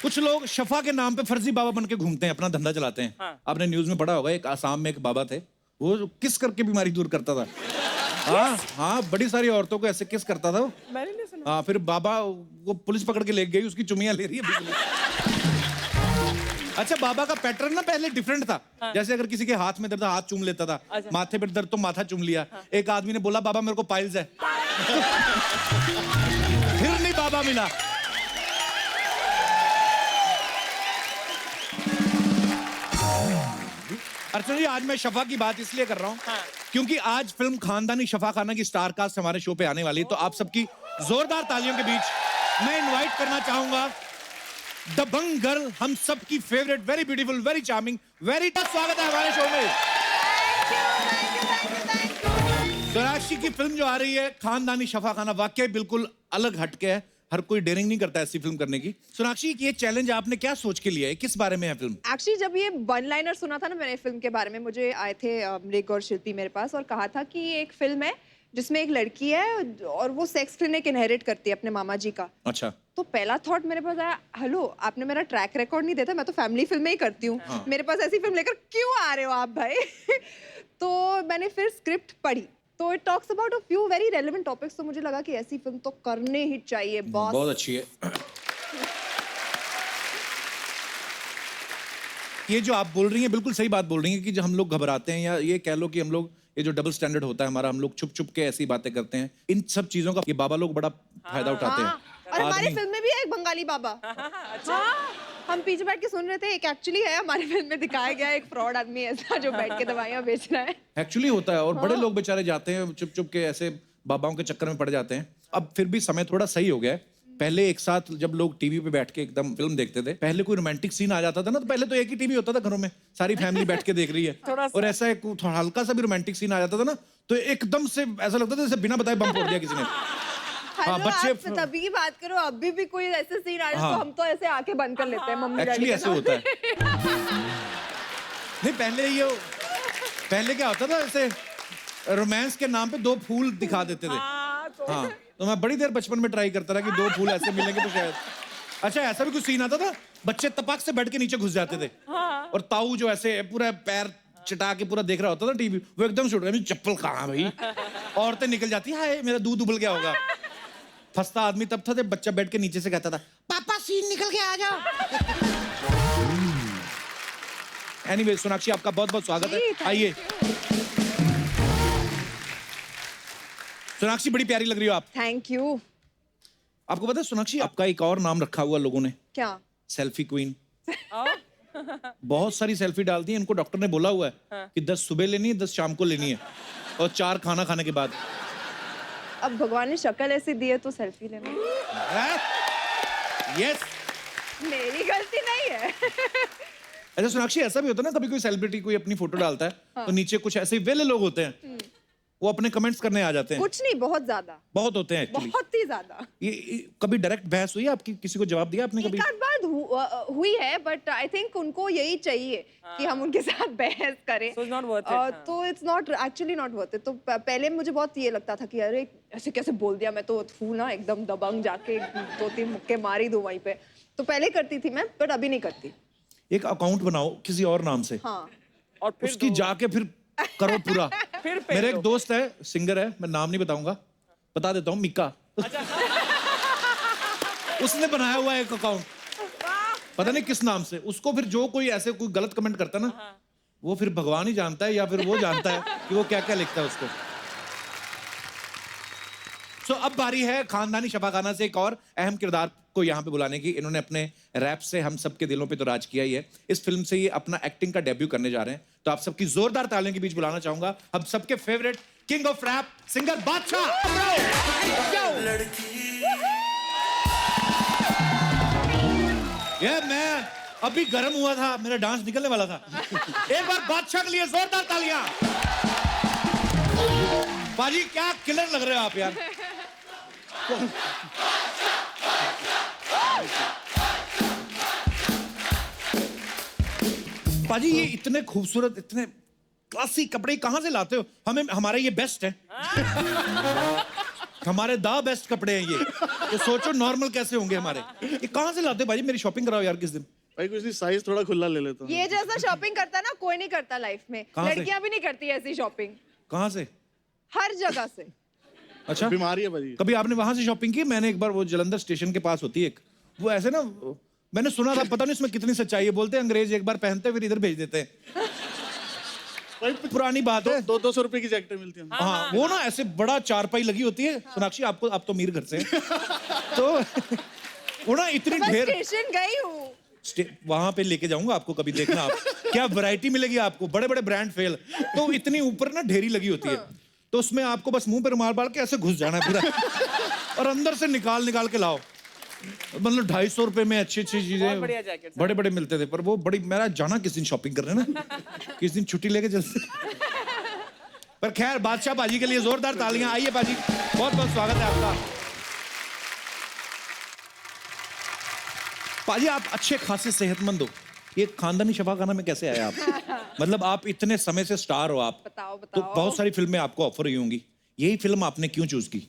कुछ लोग शफा के नाम पे फर्जी बाबा बन के घूमते हैं, अपना धंधा चलाते हैं। आपने न्यूज में पढ़ा होगा एक आसाम में एक बाबा थे, वो किस करके बीमारी दूर करता था। हाँ बड़ी सारी औरतों को ऐसे किस करता था वो। मैंने नहीं सुना। हाँ फिर बाबा वो पुलिस पकड़ के ले गई, उसकी चुमियां ले रही है बिल्कुल। अच्छा बाबा का पैटर्न ना पहले डिफरेंट था। जैसे अगर किसी के हाथ में दर्द हाथ चूम लेता था, माथे पे दर्द तो माथा चूम लिया। एक आदमी ने बोला बाबा मेरे को पाइल्स है। फिर नहीं बाबा मिला। अर्चना जी आज मैं शफा की बात इसलिए कर रहा हूँ क्योंकि आज फिल्म खानदानी शफा खाना की स्टार कास्ट हमारे शो पे आने वाली है। तो आप सबकी जोरदार तालियों के बीच मैं इनवाइट करना चाहूंगा दबंग गर्ल, हम सबकी favourite, very beautiful, very charming, very tough. स्वागत है हमारे शो में। सोनाक्षी की फिल्म जो आ रही है खानदानी शफा खाना, वाकई बिल्कुल अलग हटके है। हर कोई डेयरिंग नहीं करता ऐसी फिल्म करने की। सोनाक्षी ये चैलेंज आपने क्या सोच के लिया है, किस बारे में है फिल्म? एक्चुअली जब ये वन लाइनर सुना था ना मैंने फिल्म के बारे में, मुझे आए थे मृग और शिल्पी मेरे पास और कहा था कि ये एक फिल्म है जिसमें एक लड़की है और वो सेक्स क्लिनिक इनहेरिट करती है अपने मामा जी का। अच्छा। तो पहला थॉट मेरे पास आया, हेलो आपने मेरा ट्रैक रिकॉर्ड नहीं देता, मैं तो फैमिली फिल्में ही करती हूँ। मेरे पास ऐसी फिल्म लेकर क्यों आ रहे हो आप भाई। तो मैंने फिर स्क्रिप्ट पढ़ी तो it talks about a few very relevant topics. तो मुझे लगा कि ऐसी फिल्म तो करने ही चाहिए बॉस। बहुत अच्छी है। ये जो आप बोल रही हैं बिल्कुल सही बात बोल रही हैं कि जब हम लोग घबराते हैं या ये कह लो कि हम लोग ये जो डबल स्टैंडर्ड होता है हमारा, हम लोग छुप छुप के ऐसी बातें करते हैं, इन सब चीजों का ये बाबा लोग बड़ा फायदा उठाते हैं। और हमारी फिल्म में भी है एक बंगाली बाबा। हाँ, हम पीछे बैठ के सुन रहे थे, एक एक्चुअली है हमारी फिल्म में दिखाया गया एक फ्रॉड आदमी ऐसा जो बैठ के दवाइयाँ बेच रहा है। एक्चुअली होता है। और बड़े लोग बेचारे जाते हैं चुप चुप के ऐसे बाबाओं के चक्कर में पड़ जाते हैं। अब फिर भी समय थोड़ा सही हो गया है। पहले एक साथ जब लोग टीवी पे बैठ के एकदम फिल्म देखते थे, पहले कोई रोमांटिक सीन आ जाता था ना तो पहले तो एक ही टीवी होता था घरों में, सारी फैमिली बैठ के देख रही है। और ऐसा एक हल्का सा भी रोमांटिक सीन आ जाता था ना तो एकदम से ऐसा लगता था जैसे बिना बताए बम फोड़ दिया किसी ने। हाँ, बच्चे तभी की बात करो, अभी भी कोई ऐसे सीन आ जाए तो हम तो ऐसे आंखें बंद कर लेते हैं मम्मी डैडी। एक्चुअली ऐसे होता है। नहीं पहले ये पहले क्या होता था, ऐसे रोमांस के नाम पे 2 फूल दिखा देते थे। हाँ, तो मैं बड़ी देर बचपन में ट्राई करता रहा कि 2 फूल ऐसे मिलेंगे तो शायद। अच्छा, ऐसा भी कुछ सीन आता था, बच्चे तपाक से बैठ के नीचे घुस जाते थे और ताऊ जो ऐसे पूरा पैर चटा के पूरा देख रहा होता था टीवी, वो एकदम से उठ गया, चप्पल कहाँ भाई। औरतें निकल जाती, हाय मेरा दूध उबल गया होगा। फंसता आदमी तब था जब बच्चा बैठ के नीचे से कहता था, पापा सीन निकल के आ जाओ। एनीवे, सोनाक्षी आपका बहुत बहुत स्वागत है, आइए। सोनाक्षी बड़ी प्यारी लग रही हो आप। Thank you. आपको पता है सोनाक्षी, आपका एक और नाम रखा हुआ लोगों ने, क्या? Selfie queen. बहुत सारी सेल्फी डालती है, इनको डॉक्टर ने बोला हुआ है कि 10 सुबह लेनी है, 10 शाम को लेनी है और 4 खाना खाने के बाद। अब भगवान ने शक्ल ऐसी दी है तो सेल्फी लेना। यस, मेरी गलती नहीं है। अच्छा सोनाक्षी, ऐसा भी होता है ना, कभी कोई सेलिब्रिटी कोई अपनी फोटो डालता है तो नीचे कुछ ऐसे वेले लोग होते हैं, वो अपने कमेंट्स करने आ जाते हैं। कुछ नहीं, बहुत ज्यादा, बहुत होते हैं एक्चुअली। बहुत ही ज्यादा। ये कभी डायरेक्ट बहस हुई है आपकी, किसी को जवाब दिया आपने कभी? एक आध बार हुई है, बट आई थिंक उनको यही चाहिए कि हम उनके साथ बहस करें। So it's not worth it, तो it's not actually not worth it. तो पहले मुझे बहुत ये लगता था कि अरे ऐसे कैसे बोल दिया, मैं तो हूँ ना एकदम दबंग, जाके 2-3 मुक्के मार ही दूं वहीं पे। तो पहले करती थी मैं, बट अभी नहीं करती। एक अकाउंट बनाओ किसी और नाम से, हाँ, और फिर उसकी जाके फिर करो पूरा। फिर मेरा एक दोस्त है, सिंगर है, मैं नाम नहीं बताऊंगा, बता देता हूँ, मिक्का। उसने बनाया हुआ है एक अकाउंट, पता नहीं किस नाम से। उसको फिर जो कोई ऐसे कोई गलत कमेंट करता है ना, वो फिर भगवान ही जानता है या फिर वो जानता है कि वो क्या क्या लिखता है उसको। सो अब बारी है खानदानी शफाखाना से एक और अहम किरदार को यहाँ पे बुलाने की। इन्होंने अपने रैप से हम सबके दिलों पे तो राज किया ही है। इस फिल्म से ये अपना एक्टिंग का डेब्यू करने जा रहे हैं, तो आप सबकी जोरदार तालियों के बीच बुलाना चाहूंगा हम सबके favourite king of rap singer Badshah. ये मैं अभी गर्म हुआ था, मेरा डांस निकलने वाला था। एक बार बादशाह के लिए जोरदार तालियां। बाजी क्या किलर लग रहे हो आप यार। बाजी ये इतने खूबसूरत, इतने क्लासी कपड़े कहां से लाते हो? हमें हमारे ये बेस्ट है। हमारे द बेस्ट कपड़े हैं ये, तो सोचो नॉर्मल कैसे होंगे हमारे। ये कहां से लाते हो भाई? मेरी शॉपिंग कराओ यार किस दिन। भाई कुछ नहीं, साइज थोड़ा खुला ले लेता हूँ। ये जैसा शॉपिंग करता ना कोई नहीं करता लाइफ में। कहाँ से? लड़कियां भी नहीं करती ऐसी शॉपिंग, कहां से? हर जगह से। अच्छा, बीमारी है भाई। कभी आपने वहां से शॉपिंग की? मैंने एक बार, वो जलंधर स्टेशन के पास होती है एक, वो ऐसे ना, मैंने सुना था, पता नहीं इसमें कितनी सच्चाई है, बोलते हैं अंग्रेज एक बार पहनते फिर इधर भेज देते हैं। पुरानी बात है। 200 रुपए की जैकेटें मिलती हैं। हाँ, वो ना ऐसे बड़ा चारपाई लगी होती है। सोनाक्षी आपको, आप तो मीर घर से हैं। तो वो ना इतनी बस ढेर, स्टेशन गई हूँ। वहां पे लेके जाऊंगा आपको, कभी देखना आप क्या वैरायटी मिलेगी आपको, बड़े बड़े ब्रांड फेल। तो इतनी ऊपर ना ढेरी लगी होती है, तो उसमें आपको बस मुंह पे रुमाल बाल के ऐसे घुस जाना है पूरा, और अंदर से निकाल निकाल के लाओ। मतलब 250 रुपए में अच्छी अच्छी चीजें बढ़िया जैकेट बड़े बड़े मिलते थे। पर वो बड़ी, मेरा जाना किस दिन शॉपिंग करने ना, किस दिन छुट्टी लेके जल्दी। पर खैर, बादशाह बाजी के लिए जोरदार तालियां। आइए बाजी, बहुत बहुत स्वागत है आपका। पाजी आप अच्छे खासे सेहतमंद हो, ये खानदानी शफाखाना में कैसे आए आप? मतलब आप इतने समय से स्टार हो आप, बताओ तो बताओ। बहुत सारी फिल्में आपको ऑफर हुई होंगी, यही फिल्म आपने क्यों चूज की?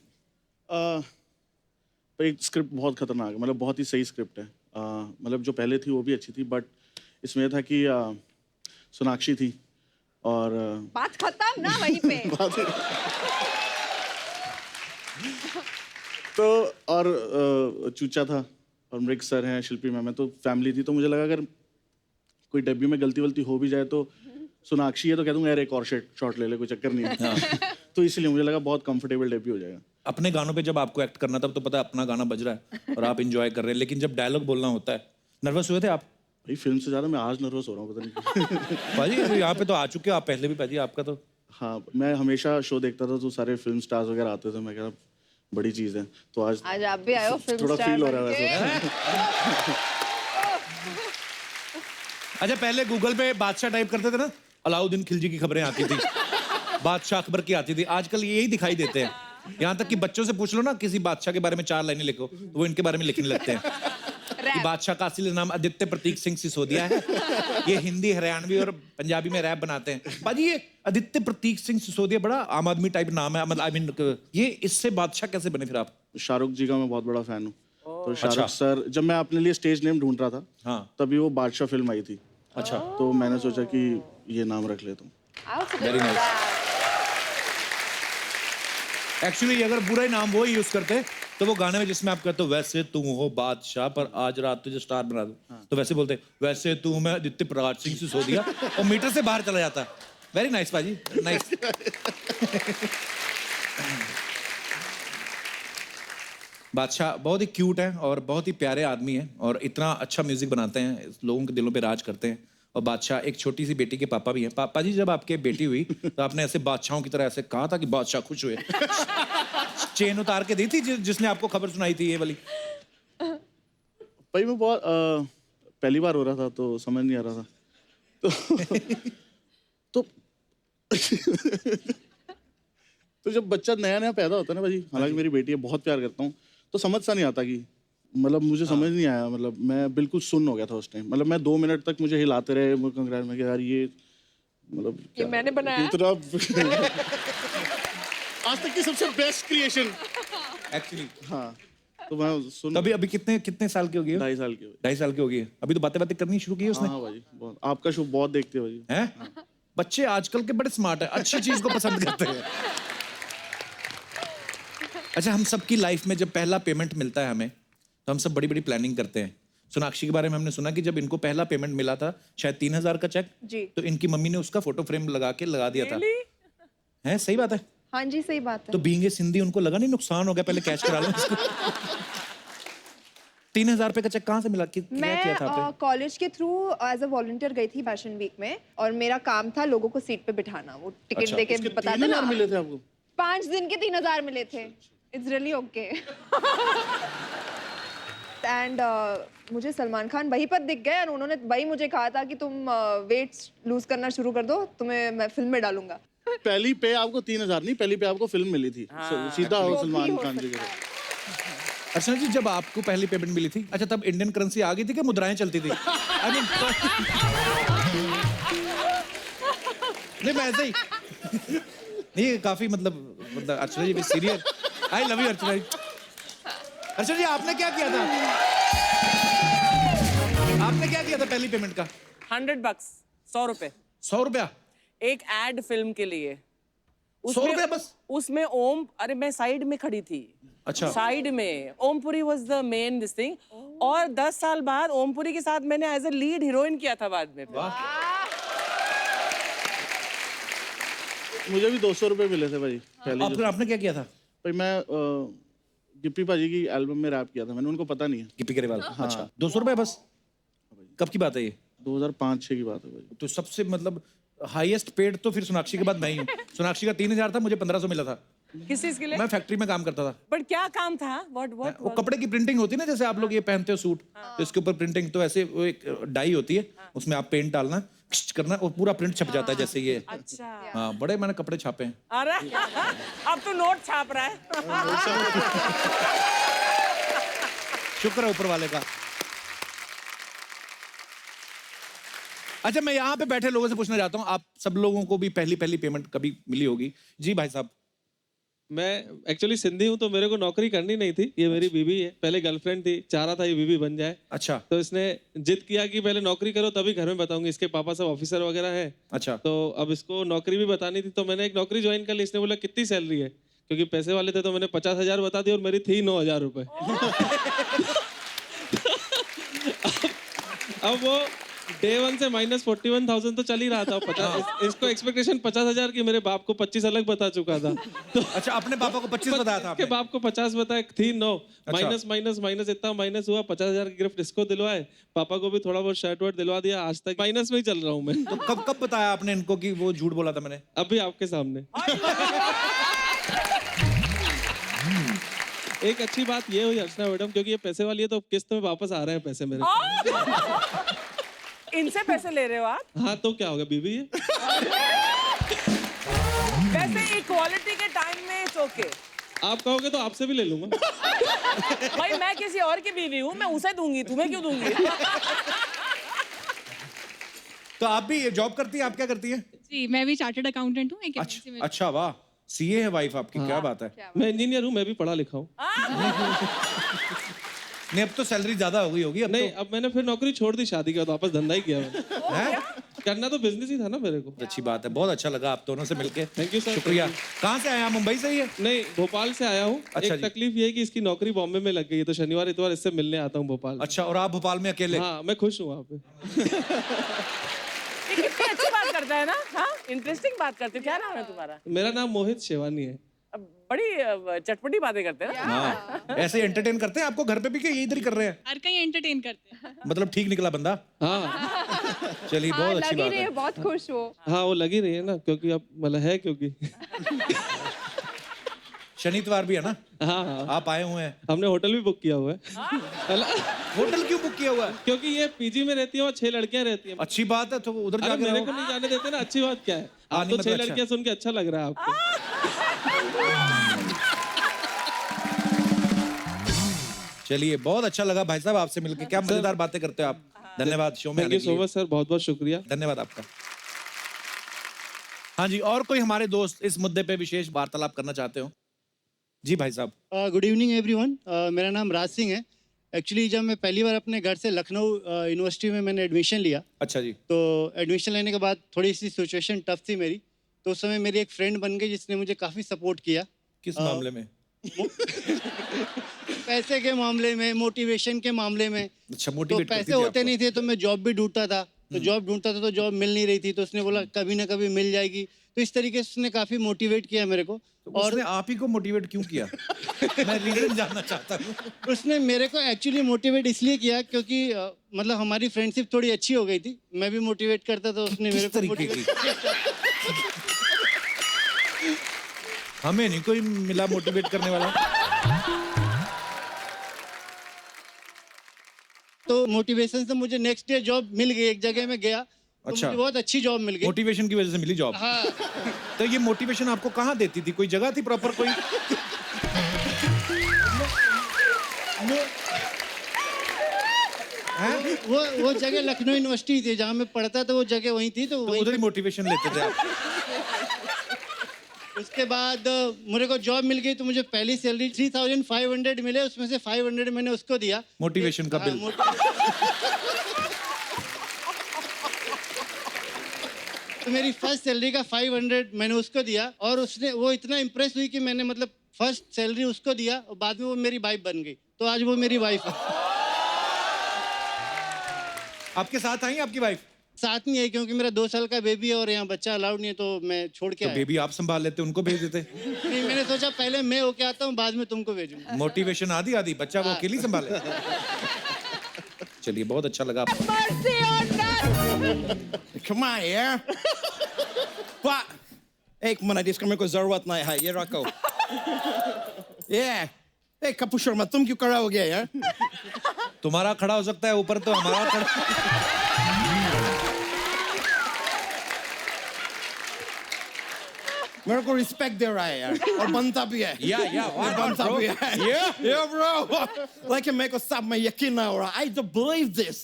एक स्क्रिप्ट बहुत खतरनाक है, मतलब बहुत ही सही स्क्रिप्ट है। मतलब जो पहले थी वो भी अच्छी थी, बट इसमें यह था कि सोनाक्षी थी और बात खत्म ना वहीं पे। तो और चूचा था और मृग सर हैं, शिल्पी मैम है, तो फैमिली थी। तो मुझे लगा अगर कोई डेब्यू में गलती वलती हो भी जाए तो सोनाक्षी है तो कह दूंगा यार एक और शॉट ले ले, कोई चक्कर नहीं है। तो इसलिए मुझे लगा बहुत कंफर्टेबल डेब्यू हो जाएगा। अपने गानों पे जब आपको एक्ट करना, तब तो पता है अपना गाना बज रहा है और आप एंजॉय कर रहे हैं, लेकिन जब डायलॉग बोलना होता है, नर्वस हुए थे आप? भाई फिल्म से ज्यादा मैं आज नर्वस हो रहा हूँ, पता नहीं। पाजी यहाँ पे तो आ चुके हो आप पहले भी, पाजी आपका तो। हाँ, मैं हमेशा शो देखता था तो सारे फिल्म स्टार्स वगैरह आते थे, मैं कह बड़ी चीज है। तो आज आप भी आए हो फिल्म थोड़ा स्टार फील हो रहा है बनके। वैसे। अच्छा, पहले गूगल पे बादशाह टाइप करते थे ना, अलाउद्दीन खिलजी की खबरें आती थी, बादशाह अकबर की आती थी। आजकल यही दिखाई देते हैं। यहाँ तक कि बच्चों से पूछ लो ना किसी बादशाह के बारे में 4 लाइनें लिखो, तो वो इनके बारे में लिखने लगते हैं। कि बादशाह का असली नाम आदित्य प्रतीक सिंह सिसोदिया है। ये हिंदी, हरियाणवी और पंजाबी में रैप बनाते हैं। बाजी ये आदित्य प्रतीक सिंह सिसोदिया बड़ा आम आदमी टाइप नाम है, मतलब आई मीन ये इससे बादशाह कैसे बने फिर आप? शाहरुख जी का मैं बहुत बड़ा फैन हूँ। तो शाहरुख सर, जब मैं अपने लिए स्टेज नेम ढूंढ रहा था, हाँ, तभी वो बादशाह फिल्म आई थी। अच्छा, तो मैंने सोचा कि ये नाम रख लेता हूँ। Very nice. एक्चुअली अगर बुरा ही नाम वो ही यूज करते तो वो गाने में जिसमें आप कहते हो वैसे तू हो बादशाह पर आज रात तुझे स्टार बना दूं, तो वैसे बोलते वैसे तू मैं आदित्य प्रकाश सिंह सिसोदिया, और मीटर से बाहर चला जाता। वेरी नाइस पाजी, नाइस। बादशाह बहुत ही क्यूट है और बहुत ही प्यारे आदमी है और इतना अच्छा म्यूजिक बनाते हैं, लोगों के दिलों पे राज करते हैं। और बादशाह एक छोटी सी बेटी के पापा भी हैं। पापा जी जब आपके बेटी हुई तो आपने ऐसे बादशाहों की तरह ऐसे कहा था कि बादशाह खुश हुए, चेन उतार के दी थी जिसने आपको खबर सुनाई थी ये वाली? भाई मैं बहुत पहली बार हो रहा था तो समझ नहीं आ रहा था। तो तो जब बच्चा नया नया पैदा होता है ना भाजी, हालांकि मेरी बेटी है, बहुत प्यार करता हूँ, तो समझ सा नहीं आता कि मतलब मुझे समझ नहीं आया। मतलब मैं बिल्कुल सुन्न हो गया था उस टाइम। मतलब मैं 2 मिनट तक मुझे हिलाते रहे कंग्रेस में कि यार ये मतलब ये मैंने बनाया इतना आज तक की सबसे बेस्ट क्रिएशन एक्चुअली। हाँ, तो मैं सुन। तो अभी कितने साल की हो गई हो? 2.5 साल की। 2.5 साल की हो गई है। अभी तो बातें करनी शुरू की है उसने। हाँ भाई, बहुत। आपका शो बहुत देखते हैं भाई। हैं? बच्चे आजकल के बड़े स्मार्ट है, अच्छी चीज को पसंद करते हैं। अच्छा, हम सबकी लाइफ में जब पहला पेमेंट मिलता है हमें, तो हम सब बड़ी बड़ी प्लानिंग करते हैं। सोनाक्षी के बारे में हमने सुना कि जब इनको पहला पेमेंट मिला था, शायद 3,000 का चेक, जी, तो इनकी मम्मी ने उसका फोटो फ्रेम लगा दिया था। है सही बात है? हाँ जी सही बात है। तो बीइंग ए सिंधी उनको लगा नहीं नुकसान हो गया, पहले कैश करा लो इसको। 3,000 रुपए का चेक कहाँ से मिला? क्या किया था आपने? मैं कॉलेज के थ्रू एज अ वॉलंटियर गई थी फैशन वीक में, और मेरा काम था लोगों को सीट पे बिठाना। वो टिकट अच्छा, देके इसके बताते 3,000 ना, मिले थे आपको? 5 दिन के 3,000 मिले थे। It's really okay. एंड मुझे सलमान खान वहीं पर दिख गए और उन्होंने वही मुझे कहा था कि तुम वेट लूज करना शुरू कर दो, तुम्हें मैं फिल्म में डालूंगा। पहली पे आपको 3,000 नहीं, पहली पे आपको फिल्म मिली थी। सीधा वो हो भी सलमान हो खान जी सकता के। है। अर्चना जी, जब आपको पहली पेमेंट मिली थी, अच्छा तब इंडियन करेंसी आ गई थी कि मुद्राएं चलती थी? I mean, नहीं मैं ऐसे ही नहीं, काफी मतलब अर्चना जी सीरियस। आई लव यू अर्चना जी। अर्चना जी आपने क्या किया था? आपने क्या किया था पहली पेमेंट का? $100, 100 रुपए, 100 रुपया? एक एड फिल्म के लिए। 100 रुपया बस? उसमें ओम, अरे मैं साइड में खड़ी थी। अच्छा, साइड में Om Puri was the main this thing. और 10 साल बाद ओमपुरी के साथ मैंने एज अ लीड हीरोइन किया था बाद में। मुझे भी 200 रुपए मिले थे भाई पहले। आपने क्या किया था? भाई मैं गिप्पी पाजी की एल्बम में रैप किया था मैंने, उनको पता नहीं है। गिप्पी गरेवाल? अच्छा, 200 रुपया बस? कब की बात है ये? 2005-6 की बात है भाई। तो सबसे मतलब हाईएस्ट पेड तो फिर सोनाक्षी के बाद मैं ही हूँ। सोनाक्षी का 3,000 था, मुझे 1,500 मिला था। किस चीज के लिए? मैं फैक्ट्री में काम करता था। बट क्या काम था? व्हाट वो कपड़े की प्रिंटिंग होती है ना, जैसे आप लोग ये पहनते हो सूट, तो इसके ऊपर प्रिंटिंग, तो ऐसे वो एक डाई होती है, उसमें आप पेंट डालना करना और पूरा प्रिंट छप जाता है जैसे ये। अच्छा। हाँ, बड़े मैंने कपड़े छापे हैं। अरे अब तो नोट छाप रहा है। शुक्र है ऊपर वाले का। अच्छा, मैं यहाँ पे बैठे लोगों से पूछना चाहता हूँ, आप सब लोगों को भी पहली पेमेंट कभी मिली होगी? जी भाई साहब। मैं एक्चुअली सिंधी हूँ, तो मेरे को नौकरी करनी नहीं थी। ये मेरी बीवी है, पहले गर्लफ्रेंड थी, चाह रहा था ये बीवी बन जाए। अच्छा। तो इसने जिद किया कि पहले नौकरी करो तभी घर में बताऊंगी। इसके पापा सब ऑफिसर वगैरह है। अच्छा। तो अब इसको नौकरी भी बतानी थी, तो मैंने एक नौकरी ज्वाइन कर ली। इसने बोला कितनी सैलरी है, क्योंकि पैसे वाले थे, तो मैंने 50,000 बता दी और मेरी थी 9,000 रुपए। अब वो डे 1 से -41,000 तो चल ही रहा था। 50 इसको एक्सपेक्टेशन 50,000 की, मेरे बाप को 25 अलग बता चुका था। तो अच्छा, अपने पापा को 25 बताया था आपने? के बाप को 50 बताया थी 9। अच्छा। माइनस इतना माइनस हुआ, 50,000 की गिफ्ट इसको दिलवाए, पापा को भी थोड़ा बहुत शर्ट वर्ट दिलवा दिया। आज तक माइनस में ही चल रहा हूँ मैं। तो कब बताया आपने इनको कि वो झूठ बोला था मैंने? अभी आपके सामने। एक अच्छी बात ये हुई अर्चना मैडम, क्योंकि ये पैसे वाली है तो किस्त में वापस आ रहे हैं पैसे मेरे। इनसे पैसे ले रहे हो आप? हाँ, तो क्या होगा, बीवी है। वैसे इक्वालिटी के टाइम में इट्स ओके। आप कहोगे तो आपसे भी ले लूंगा। भाई मैं किसी और की बीवी हूँ, मैं उसे दूंगी, तुम्हें क्यों दूंगी? तो आप भी जॉब करती हैं, आप क्या करती हैं? जी मैं भी चार्टर्ड अकाउंटेंट हूँ एक एजेंसी में। अच्छा वाह, सीए है वाइफ आपकी, क्या बात है। मैं इंजीनियर हूँ, मैं भी पढ़ा लिखा हूँ। नहीं अब तो सैलरी ज्यादा हो गई होगी अब नहीं, अब मैंने फिर नौकरी छोड़ दी, शादी के बाद वापस धंधा ही किया मैंने। तो हैं? करना तो बिजनेस ही था ना मेरे को। अच्छी बात है, बहुत अच्छा लगा आप दोनों से मिलके। Thank you, sir. शुक्रिया। कहाँ से आए आप? मुंबई से ही है? नहीं, भोपाल से आया हूँ। अच्छा एक जी। तकलीफ ये है कि इसकी नौकरी बॉम्बे में लग गई है, तो शनिवार इतवार इससे मिलने आता हूँ भोपाल। अच्छा, और आप भोपाल में अकेले? हाँ, मैं खुश हूँ वहाँ पे। ये कितनी अच्छी बात करता है ना, हाँ इंटरेस्टिंग बात करते हो। क्या नाम है तुम्हारा? मेरा नाम मोहित शेवानी है। अब बड़ी चटपटी बातें करते हैं ना। हाँ, ऐसे एंटरटेन करते हैं आपको घर पे भी, कि ये इधर ही कर रहे हैं? हर कहीं एंटरटेन करते हैं। मतलब ठीक निकला बंदा? हाँ चलिए हाँ, बहुत अच्छी लगी बात रही है। है, बहुत खुश हो। हाँ, वो लगी रही है ना, क्योंकि अब मतलब है क्योंकि। शनिवार भी है ना? हाँ हाँ, आप आए हुए हैं, हमने होटल भी बुक किया हुआ है। होटल क्यों बुक किया हुआ है? क्योंकि ये पीजी में रहती है और 6 लड़कियां रहती हैं। अच्छी बात है, तो उधर अरे जाके मेरे रहो। को नहीं जाने देते ना, अच्छी बात क्या है? हाँ, आप नहीं, तो 6 मतलब अच्छा। लड़कियां सुन के अच्छा लग रहा है आपको। चलिए बहुत अच्छा लगा भाई साहब आपसे मिलके, क्या मजेदार बातें करते हो आप। धन्यवाद शो में थैंक आने यू के सो लिए। मच सर, बहुत बहुत शुक्रिया। धन्यवाद आपका। हाँ जी, और कोई हमारे दोस्त इस मुद्दे पे विशेष वार्तालाप करना चाहते हो? जी भाई साहब। Good evening everyone. मेरा नाम राज सिंह है। एक्चुअली जब मैं पहली बार अपने घर से लखनऊ यूनिवर्सिटी में मैंने एडमिशन लिया, अच्छा जी। तो एडमिशन लेने के बाद थोड़ी सी सिचुएशन टफ थी मेरी, तो उस समय मेरी एक फ्रेंड बन गई जिसने मुझे काफ़ी सपोर्ट किया। किस मामले में? पैसे के मामले में, मोटिवेशन के मामले में। अच्छा, तो मोटिवेट पैसे होते नहीं थे तो मैं जॉब भी ढूंढता था, तो जॉब ढूंढता था तो जॉब मिल नहीं रही थी, तो उसने बोला कभी ना कभी मिल जाएगी। तो इस तरीके से उसने काफ़ी मोटिवेट किया मेरे को। और उसने आप ही को मोटिवेट क्यों किया? मैं रीजन जानना चाहता हूँ। उसने मेरे को एक्चुअली मोटिवेट इसलिए किया क्योंकि मतलब हमारी फ्रेंडशिप थोड़ी अच्छी हो गई थी, मैं भी मोटिवेट करता था, उसने मेरे को तरीके की? मोटिवेट। हमें नहीं कोई मिला मोटिवेट करने वाला। तो मोटिवेशन से मुझे नेक्स्ट डे जॉब मिल गई, एक जगह में गया तो अच्छा। मुझे बहुत अच्छी जॉब मिल गई। मोटिवेशन की वजह से मिली जॉब? हाँ। तो ये मोटिवेशन आपको कहाँ देती थी? कोई जगह थी प्रॉपर कोई? वो जगह लखनऊ यूनिवर्सिटी थी जहाँ मैं पढ़ता था, वो जगह वहीं थी, तो वहीं उधर ही मोटिवेशन लेते थे आप? उसके बाद मेरे को जॉब मिल गई, तो मुझे पहली सैलरी 3500 मिले, उसमें से 500 मैंने उसको दिया। मोटिवेशन का हाँ, बिल? तो मेरी फर्स्ट सैलरी का 500 मैंने उसको दिया, और उसने वो इतना इम्प्रेस हुई कि मैंने मतलब फर्स्ट सैलरी उसको दिया और बाद में वो मेरी वाइफ बन गई, तो आज वो मेरी वाइफ है। आपके साथ आई आपकी वाइफ? साथ नहीं है क्योंकि मेरा 2 साल का बेबी है और यहाँ बच्चा अलाउड नहीं है, तो मैं छोड़ के तो आया। बेबी आप संभाल लेते, उनको भेज देते। नहीं, मैंने सोचा पहले मैं होके आता हूँ, बाद में तुमको भेजूंगा। मोटिवेशन आधी आधी, बच्चा वो अकेली संभाले। चलिए बहुत अच्छा लगा आपको। Come on, yeah. But एक मिनट, इसका मेरे को जरूरत नहीं है, ये रखो। Yeah. ए कपूर शर्मा, तुम क्यों खड़ा हो गया यार? तुम्हारा खड़ा हो सकता है ऊपर, तो हमारा खड़ा। मेरे को रिस्पेक्ट दे रहा है यार, और बनता भी है। बनता भी है। Yeah, bro. Like मेरे को सब में यकीन ना हो रहा। I don't believe this.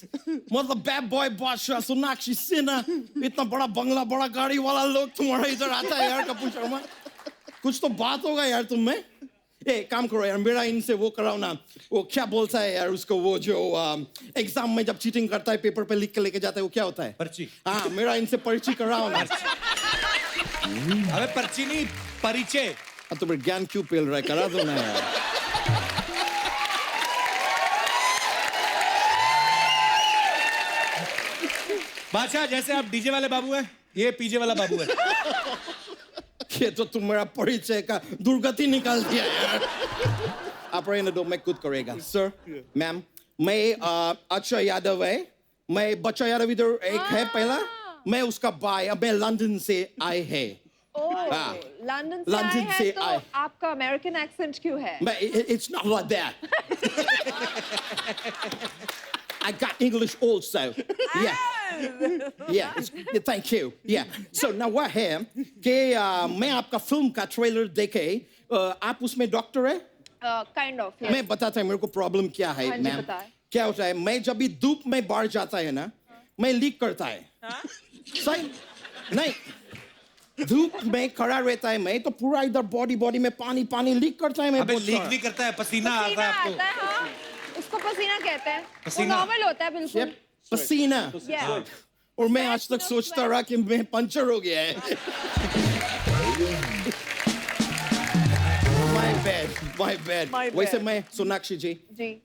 मतलब बैड बॉय बादशाह सोनाक्षी सिन्हा, इतना बड़ा बंगला, बड़ा गाड़ी वाला लोग तुम्हारा इधर आता है यार कपूर शर्मा। कुछ तो बात होगा यार तुम में। ए काम करो यार, मेरा इनसे वो कराओ ना, वो क्या बोलता है यार उसको, वो जो एग्जाम में जब चीटिंग करता है पेपर पे लिख के लेके जाता है, वो क्या होता है? पर्ची। हाँ, मेरा इनसे पर्ची कराओ ना। अबे पर्ची नहीं, परिचय। तो फिर ज्ञान क्यों पेल रहा है, करा दो ना यार। बादशाह, जैसे आप डीजे वाले बाबू हैं, ये पीजे वाला बाबू है। ये तो तुम मेरा परिचय का दुर्गति निकाल दिया यार। आप रहने दो, मैं खुद करेगा। सर, मैम, मैं अच्छा यादव है, मैं बच्चा यादव इधर एक है पहला, मैं उसका भाई, अब मैं लंदन से आए हैं। हाँ, लंदन लंदन से से आए हैं, आए। तो आपका अमेरिकन एक्सेंट क्यों है? मैं it's not like that. I got English also. Yeah. Yeah, thank you. Yeah. So now what है कि मैं आपका फिल्म का ट्रेलर देखे, आप उसमें डॉक्टर है? काइंड ऑफ मैं बताता हूँ मेरे को प्रॉब्लम क्या है हाँ जी, मैम। बताएं। क्या होता है, मैं जब भी धूप में बाहर जाता है ना, मैं लीक करता है। सही नहीं, धूप में खड़ा रहता है मैं, तो पूरा इधर बॉडी में पानी पानी लीक करता है। मैं अबे बहुत लीक सारा। नहीं करता है, पसीना आता है आपको। हाँ उसको पसीना कहते हैं, वो पसीना। नॉर्मल होता है बिल्कुल। Yep, पसीना। Yeah. और मैं आज तक सोचता रहा कि मैं पंचर हो गया है। My bad. वैसे मैं सोनाक्षी जी,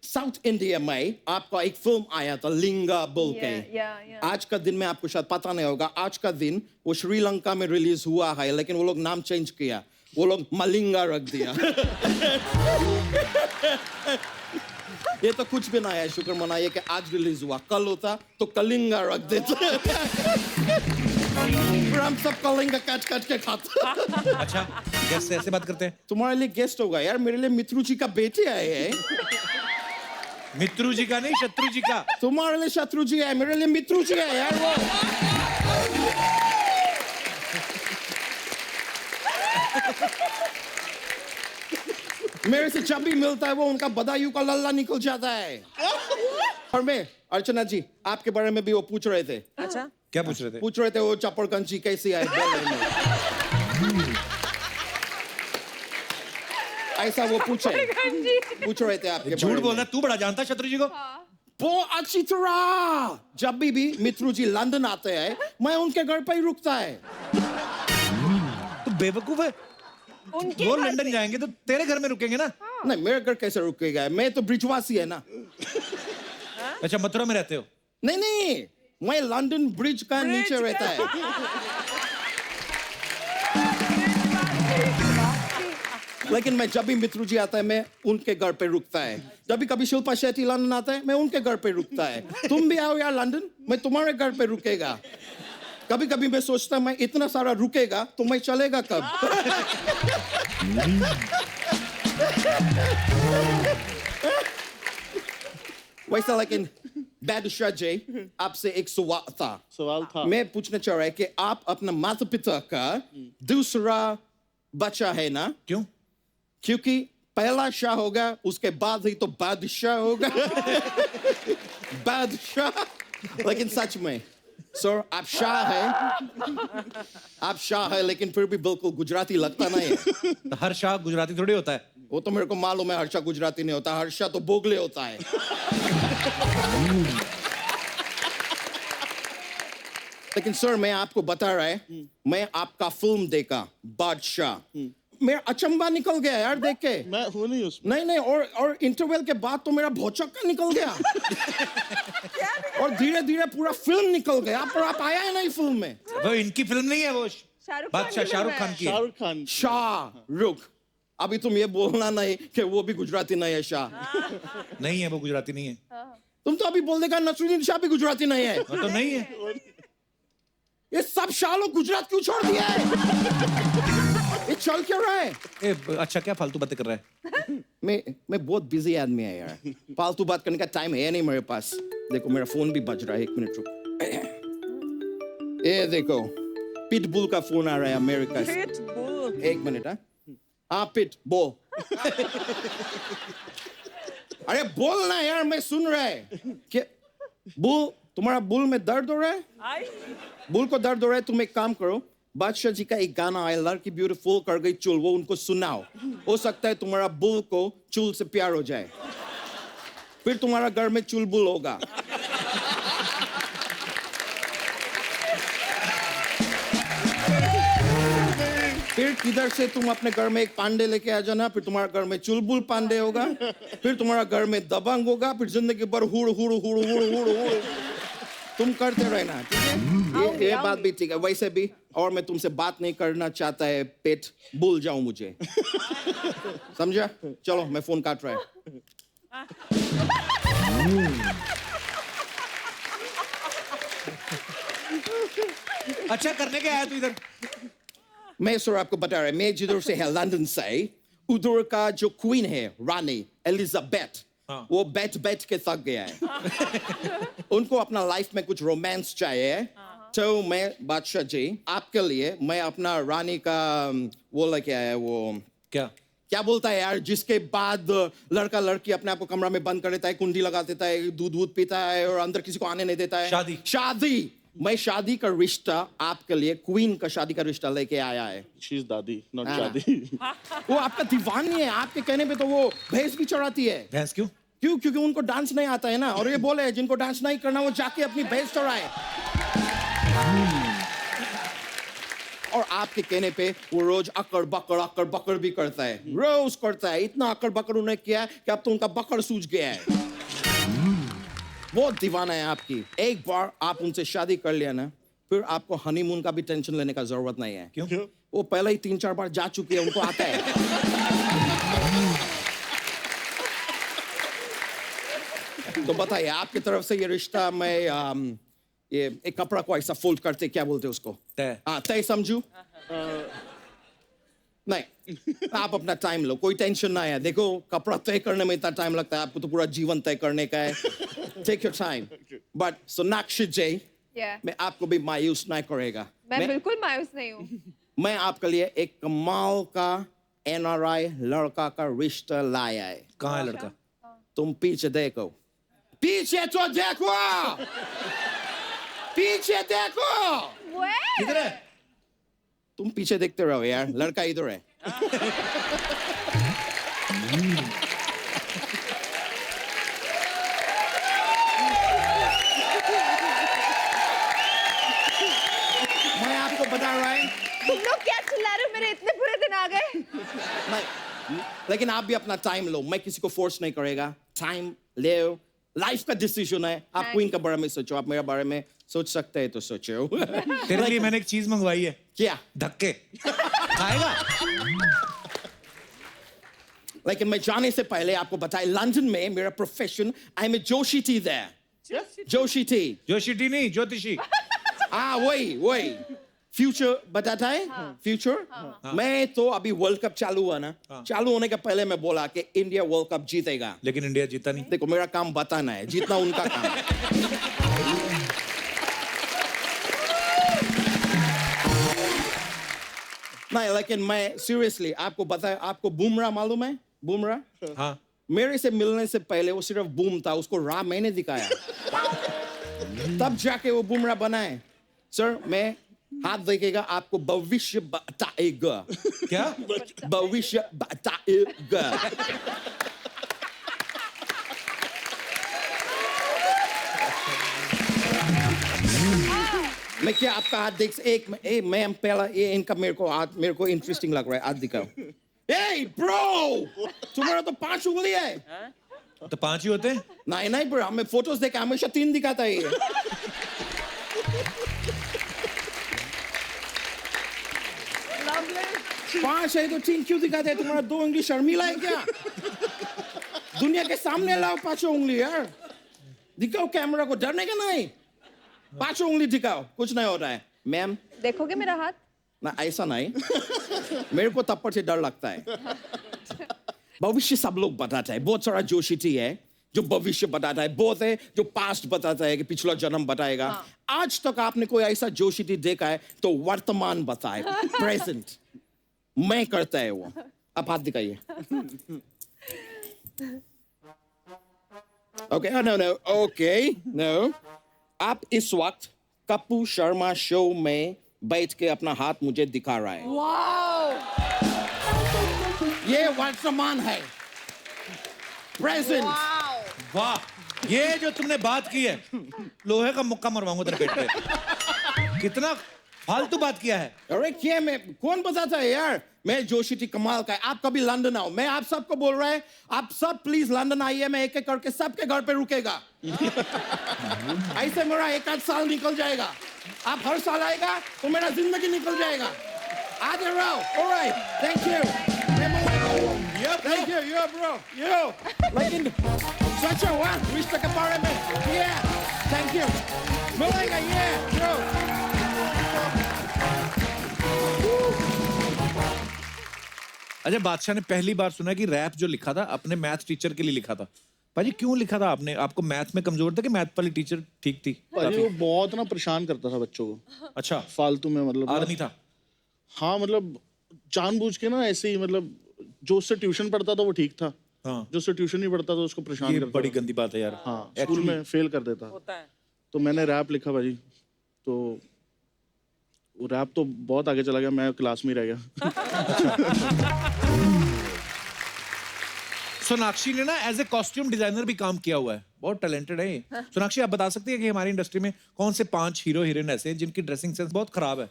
साउथ इंडिया में आपका एक फिल्म आया था लिंगा बोल के। आज का दिन में आपको शायद पता नहीं होगा, आज का दिन वो श्रीलंका में रिलीज हुआ है, लेकिन वो लोग नाम चेंज किया, वो लोग मलिंगा रख दिया। ये तो कुछ भी ना है, शुक्र मनाइए कि आज रिलीज हुआ, कल होता तो कलिंगा रख देते। फिर हम सब कलिंगा काट के खाते। अच्छा, गेस्ट से ऐसे बात करते हैं? तुम्हारे लिए गेस्ट होगा यार, मेरे लिए मित्रु जी का बेटे आए हैं। मित्रु जी का नहीं, शत्रु जी का। तुम्हारे लिए शत्रु जी है, मेरे लिए मित्रु जी है यार वो। मेरे से जब भी मिलता है वो उनका बदायूं का लल्ला निकल जाता है। और मैं अर्चना जी, आपके बारे में भी वो पूछ रहे थे। अच्छा, क्या पूछ रहे थे? पूछ रहे थे वो चपड़गंज जी कैसी है ऐसा वो पूछ रहे थे आपके। झूठ बोल रहा, तू बड़ा जानता है शत्रु जी को। वो अच्छी तरह, जब भी मित्रु जी लंदन आते हैं, मैं उनके घर पे ही रुकता है। तू बेवकूफ है। वो लंदन जाएंगे तो तेरे घर में रुकेंगे ना। नहीं, मेरे घर कैसे रुकेगा, मैं तो ब्रिजवासी है ना। अच्छा, मथुरा में रहते हो? नहीं, मैं लंदन ब्रिज का नीचे रहता है। लेकिन मैं जब भी मित्रु जी आता है, मैं उनके घर पे रुकता है। जब भी कभी शिल्पा शेट्टी लंदन आता है, मैं उनके घर पे रुकता है। तुम भी आओ यार लंदन, मैं तुम्हारे घर पे रुकेगा। कभी कभी मैं सोचता मैं इतना सारा रुकेगा तो मैं चलेगा कब। वैसा लेकिन बादशाह जी, आपसे एक सवाल था। मैं पूछना चाह रहा है कि आप अपना माता पिता का दूसरा बच्चा है ना? क्यों? क्योंकि पहला शाह होगा, उसके बाद ही तो बादशाह होगा। बादशाह। लेकिन सच में सर, आप शाह है, लेकिन फिर भी बिल्कुल गुजराती लगता नहीं है। तो हर शाह गुजराती थोड़ी होता है। वो तो मेरे को मालूम है, हर्षा गुजराती नहीं होता, हर्षा तो बोगले होता है। लेकिन सर, मैं आपको बता रहा है, मैं आपका फिल्म देखा बादशाह, मेरा अचंबा निकल गया यार देख के। मैं हूं नहीं उसमें। नहीं, और इंटरवल के बाद तो मेरा भौचक्का निकल गया। और धीरे धीरे पूरा फिल्म निकल गया, पर आप आया है नहीं फिल्म में। वो इनकी फिल्म नहीं है, वो बादशाह शाहरुख खान की है। शाहरुख खान। शाहरुख, अभी तुम ये बोलना नहीं कि वो भी गुजराती नहीं है। शाह नहीं है, वो गुजराती नहीं है। तुम तो अभी बोल देगा नसरुद्दीन शाह भी गुजराती नहीं है। तो नहीं है। ये सब शाह लोग गुजरात क्यों छोड़ दिया है? ये चल क्यों रहा है? अच्छा, क्या फालतू बातें कर रहा है? मैं बहुत बिजी आदमी है यार, फालतू बात करने का टाइम है नहीं मेरे पास। देखो मेरा फोन भी बज रहा है, एक मिनट रुक। ये देखो, पिटबुल का फोन आ रहा है अमेरिका से। एक मिनट। हाँ पिट बोल। अरे बोल ना यार, मैं सुन रहा है। क्या बुल, तुम्हारा बुल में दर्द हो रहा है? बुल को दर्द हो रहा है? तुम एक काम करो, बादशाह जी का एक गाना आया, लड़की ब्यूटीफुल कर गई चूल, वो उनको सुनाओ। हो सकता है तुम्हारा बुल को चूल से प्यार हो जाए, फिर तुम्हारा घर में चुलबुल होगा। फिर किधर से तुम अपने घर में एक पांडे लेके आ जाना, फिर तुम्हारा घर में चुलबुल पांडे होगा, फिर तुम्हारा घर में दबंग होगा, फिर जिंदगी भर हुड़ हुड़ हुड़ हुड़ हुड़ हुड़ तुम करते रहना, ठीक है? ये बात भी ठीक है। वैसे भी और मैं तुमसे बात नहीं करना चाहता है, पेट भूल जाओ मुझे। समझा? चलो मैं फोन काट रहा है। अच्छा, करने क्या आया तू इधर? मैं सर आपको बता रहा है, मैं जिधर से है लंदन से, उधर का जो क्वीन है रानी एलिजाबेथ, वो बैठ के थक गया है। उनको अपना लाइफ में कुछ रोमांस चाहिए, तो मैं बादशाह जी आपके लिए मैं अपना रानी का वो लेके आया, वो क्या क्या बोलता है यार, जिसके बाद लड़का लड़की अपने आप को कमरा में बंद कर लेता है, कुंडी लगा देता है, दूध पीता है और अंदर किसी को आने नहीं देता है। शादी। मैं शादी का रिश्ता आपके लिए क्वीन का शादी का रिश्ता लेके आया है। शी इज दादी, नॉट शादी। वो आपका दीवानी है, आपके कहने पे तो वो भैंस भी चढ़ाती है। भैंस क्यों? क्योंकि उनको डांस नहीं आता है ना, और ये बोले जिनको डांस नहीं करना वो जाके अपनी भैंस चढ़ाए। और आपके कहने पे वो रोज अकड़ बकड़ भी करता है, रोज करता है। इतना अकड़ बकड़ उन्हें किया कि अब तो उनका बकड़ सूज गया है। बहुत दीवाना है आपकी। एक बार आप उनसे शादी कर लिया ना, फिर आपको हनीमून का भी टेंशन लेने का जरूरत नहीं है। क्यों? वो पहले ही 3-4 बार जा चुकी है, उनको आता है। तो बताइए, आपकी तरफ से ये रिश्ता मैं ये एक कपड़ा को ऐसा फोल्ड करते, क्या बोलते उसको? तय। हाँ, तय समझू? नहीं, आप अपना टाइम लो, कोई टेंशन ना है। देखो, कपड़ा तय करने में इतना टाइम लगता है, आपको तो पूरा जीवन तय करने का है। Take your time. But Sonakshi ji, मैं आपको भी मायूस नहीं करेगा। मैं बिल्कुल मायूस नहीं हूँ। मैं आपके लिए एक कमाल का NRI लड़का का रिश्ता लाया है। कहाँ है लड़का? तुम पीछे देखो, पीछे तो देखो, पीछे देखो। किधर है? तुम पीछे देखते रहो यार, लड़का इधर है। मैं आपको बता रहा है। तुम लोग क्या चिल्ला रहे हो? मेरे इतने बुरे दिन आ गए। नहीं, लेकिन आप भी अपना टाइम लो, मैं किसी को फोर्स नहीं करेगा। टाइम ले, लाइफ का डिसीजन है। आप क्वीन के बारे में सोचो, आप मेरे बारे में सोच सकते हैं तो सोचो। तेरे लिए मैंने एक चीज मंगवाई है। क्या? धक्के। खाएगा? लेकिन मैं जाने से पहले आपको बताए, लंदन में मेरा प्रोफेशन, I am a Joshi T there. Joshi T. Joshi T नहीं, ज्योतिषी। वही फ्यूचर बताता है। फ्यूचर। मैं तो अभी वर्ल्ड कप चालू हुआ ना, चालू होने के पहले मैं बोला कि इंडिया वर्ल्ड कप जीतेगा, लेकिन इंडिया जीता नहीं। देखो, मेरा काम बताना है, जीतना उनका काम है। नहीं, लेकिन मैं सीरियसली आपको बताया, आपको बुमराह मालूम है? बुमराह? हाँ। मेरे से मिलने से पहले वो सिर्फ बूम था, उसको राह मैंने दिखाया, तब जाके वो बुमराह बना है। सर, मैं हाथ देखेगा, आपको भविष्य बताएगा। क्या? भविष्य बताएगा। मैं क्या आपका हाथ देख मैं पहला ये इनका मेरे को इंटरेस्टिंग लग रहा है, हाथ दिखाओ। Hey bro, तुम्हारा तो 5 उंगली है। तो 5 ही होते हैं? नहीं ब्रो, हमें फोटोज देखा, हमेशा 3 दिखाता है ये। पांच है तो 3 क्यों दिखाते हैं? तुम्हारा 2 उंगली शर्मिला है क्या? दुनिया के सामने लाओ 5 उंगली यार, दिखाओ कैमरा को, डरने का नहीं। 5 उंगली दिखाओ, कुछ नहीं हो रहा है। मैम देखोगे मेरा हाथ? ना, ऐसा नहीं। मेरे को तप्पड़ से डर लगता है। भविष्य सब लोग बताता है, बहुत सारा जोशी है जो भविष्य बताता है, बहुत है जो पास्ट बताता है कि पिछला जन्म बताएगा। आज तक आपने कोई ऐसा जोशी देखा है तो वर्तमान बताए, प्रेजेंट मैं करता है वो। आप हाथ दिखाइए। Okay, no okay, no. आप इस वक्त कपूर शर्मा शो में बैठ के अपना हाथ मुझे दिखा रहा है। ये वर्तमान है, प्रेजेंट। वाह, ये जो तुमने बात की है, लोहे का मुक्का मरवाऊंगा तेरे पेट पे। कितना फालतू बात किया है। अरे क्या, मैं कौन बताता है यार, मैं जोशी टी कमाल का है। आप कभी लंदन आओ, मैं आप सबको बोल रहा है, आप सब प्लीज लंदन आइए, मैं एक एक करके सबके घर पे रुकेगा। ऐसे मेरा 1-8 साल निकल जाएगा। आप हर साल आएगा तो मेरा जिंदगी निकल जाएगा। आगे रहो। Alright, thank you. Thank you, yo bro, yo. लेकिन सोचो हुआ रिश्ते के बारे में। थैंक यू, मिलेगा। ब्रो, अजय बादशाह ने पहली बार सुना कि रैप जो लिखा था अपने मैथ टीचर के लिए लिखा था। भाजी क्यों लिखा था आपने? आपको मैथ में कमजोर था कि मैथ वाली टीचर ठीक थी? भाजी वो बहुत ना परेशान करता था बच्चों को। अच्छा, फालतू में, मतलब आदमी था। हाँ, मतलब जानबूझ के ना ऐसे ही, मतलब जो उससे ट्यूशन पढ़ता था वो ठीक था, हाँ जो उससे ट्यूशन नहीं पढ़ता था उसको परेशान ये करता बड़ी था। गंदी बात है यार। हाँ स्कूल में फेल कर देता। होता है। तो मैंने रैप लिखा भाजी, तो वो रैप तो बहुत आगे चला गया, मैं क्लास में ही रह गया। सोनाक्षी ने ना एज ए कॉस्ट्यूम डिजाइनर भी काम किया हुआ है, बहुत टैलेंटेड है ये। सोनाक्षी आप बता सकती है कि हमारी इंडस्ट्री में कौन से 5 हीरो हीरोइन ऐसे हैं जिनकी ड्रेसिंग सेंस बहुत खराब है?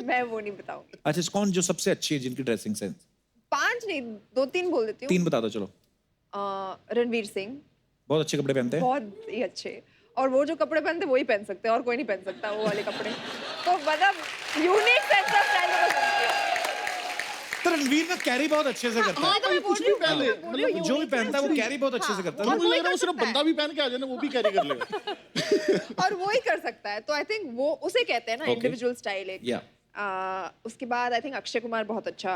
मैं वो नहीं बताऊंगी। अच्छा कौन जो सबसे अच्छी है जिनकी ड्रेसिंग सेंस? 5 नहीं 2-3 बोल देती हूँ। 3 बता दो चलो। रणवीर सिंह बहुत अच्छे कपड़े पहनते हैं। बहुत ही अच्छे, और वो जो कपड़े पहनते वो ही पहन सकते हैं और कोई नहीं पहन सकता वो वाले कपड़े। तो मतलब यूनिक सेंस ऑफ स्टाइल। तो रणवीर ना कैरी बहुत अच्छे से करता है। हाँ भाई कुछ भी पहन ले, मतलब जो भी पहनता है वो कैरी बहुत अच्छे से करता है। मुझे लग रहा है वो सिर्फ बंदा भी पहन के आ जाए ना वो भी कैरी कर लेगा। और वो ही कर सकता है, तो आई थिंक वो उसे कहते हैं ना इंडिविजुअल स्टाइल एक। या उसके बाद आई थिंक अक्षय कुमार बहुत अच्छा,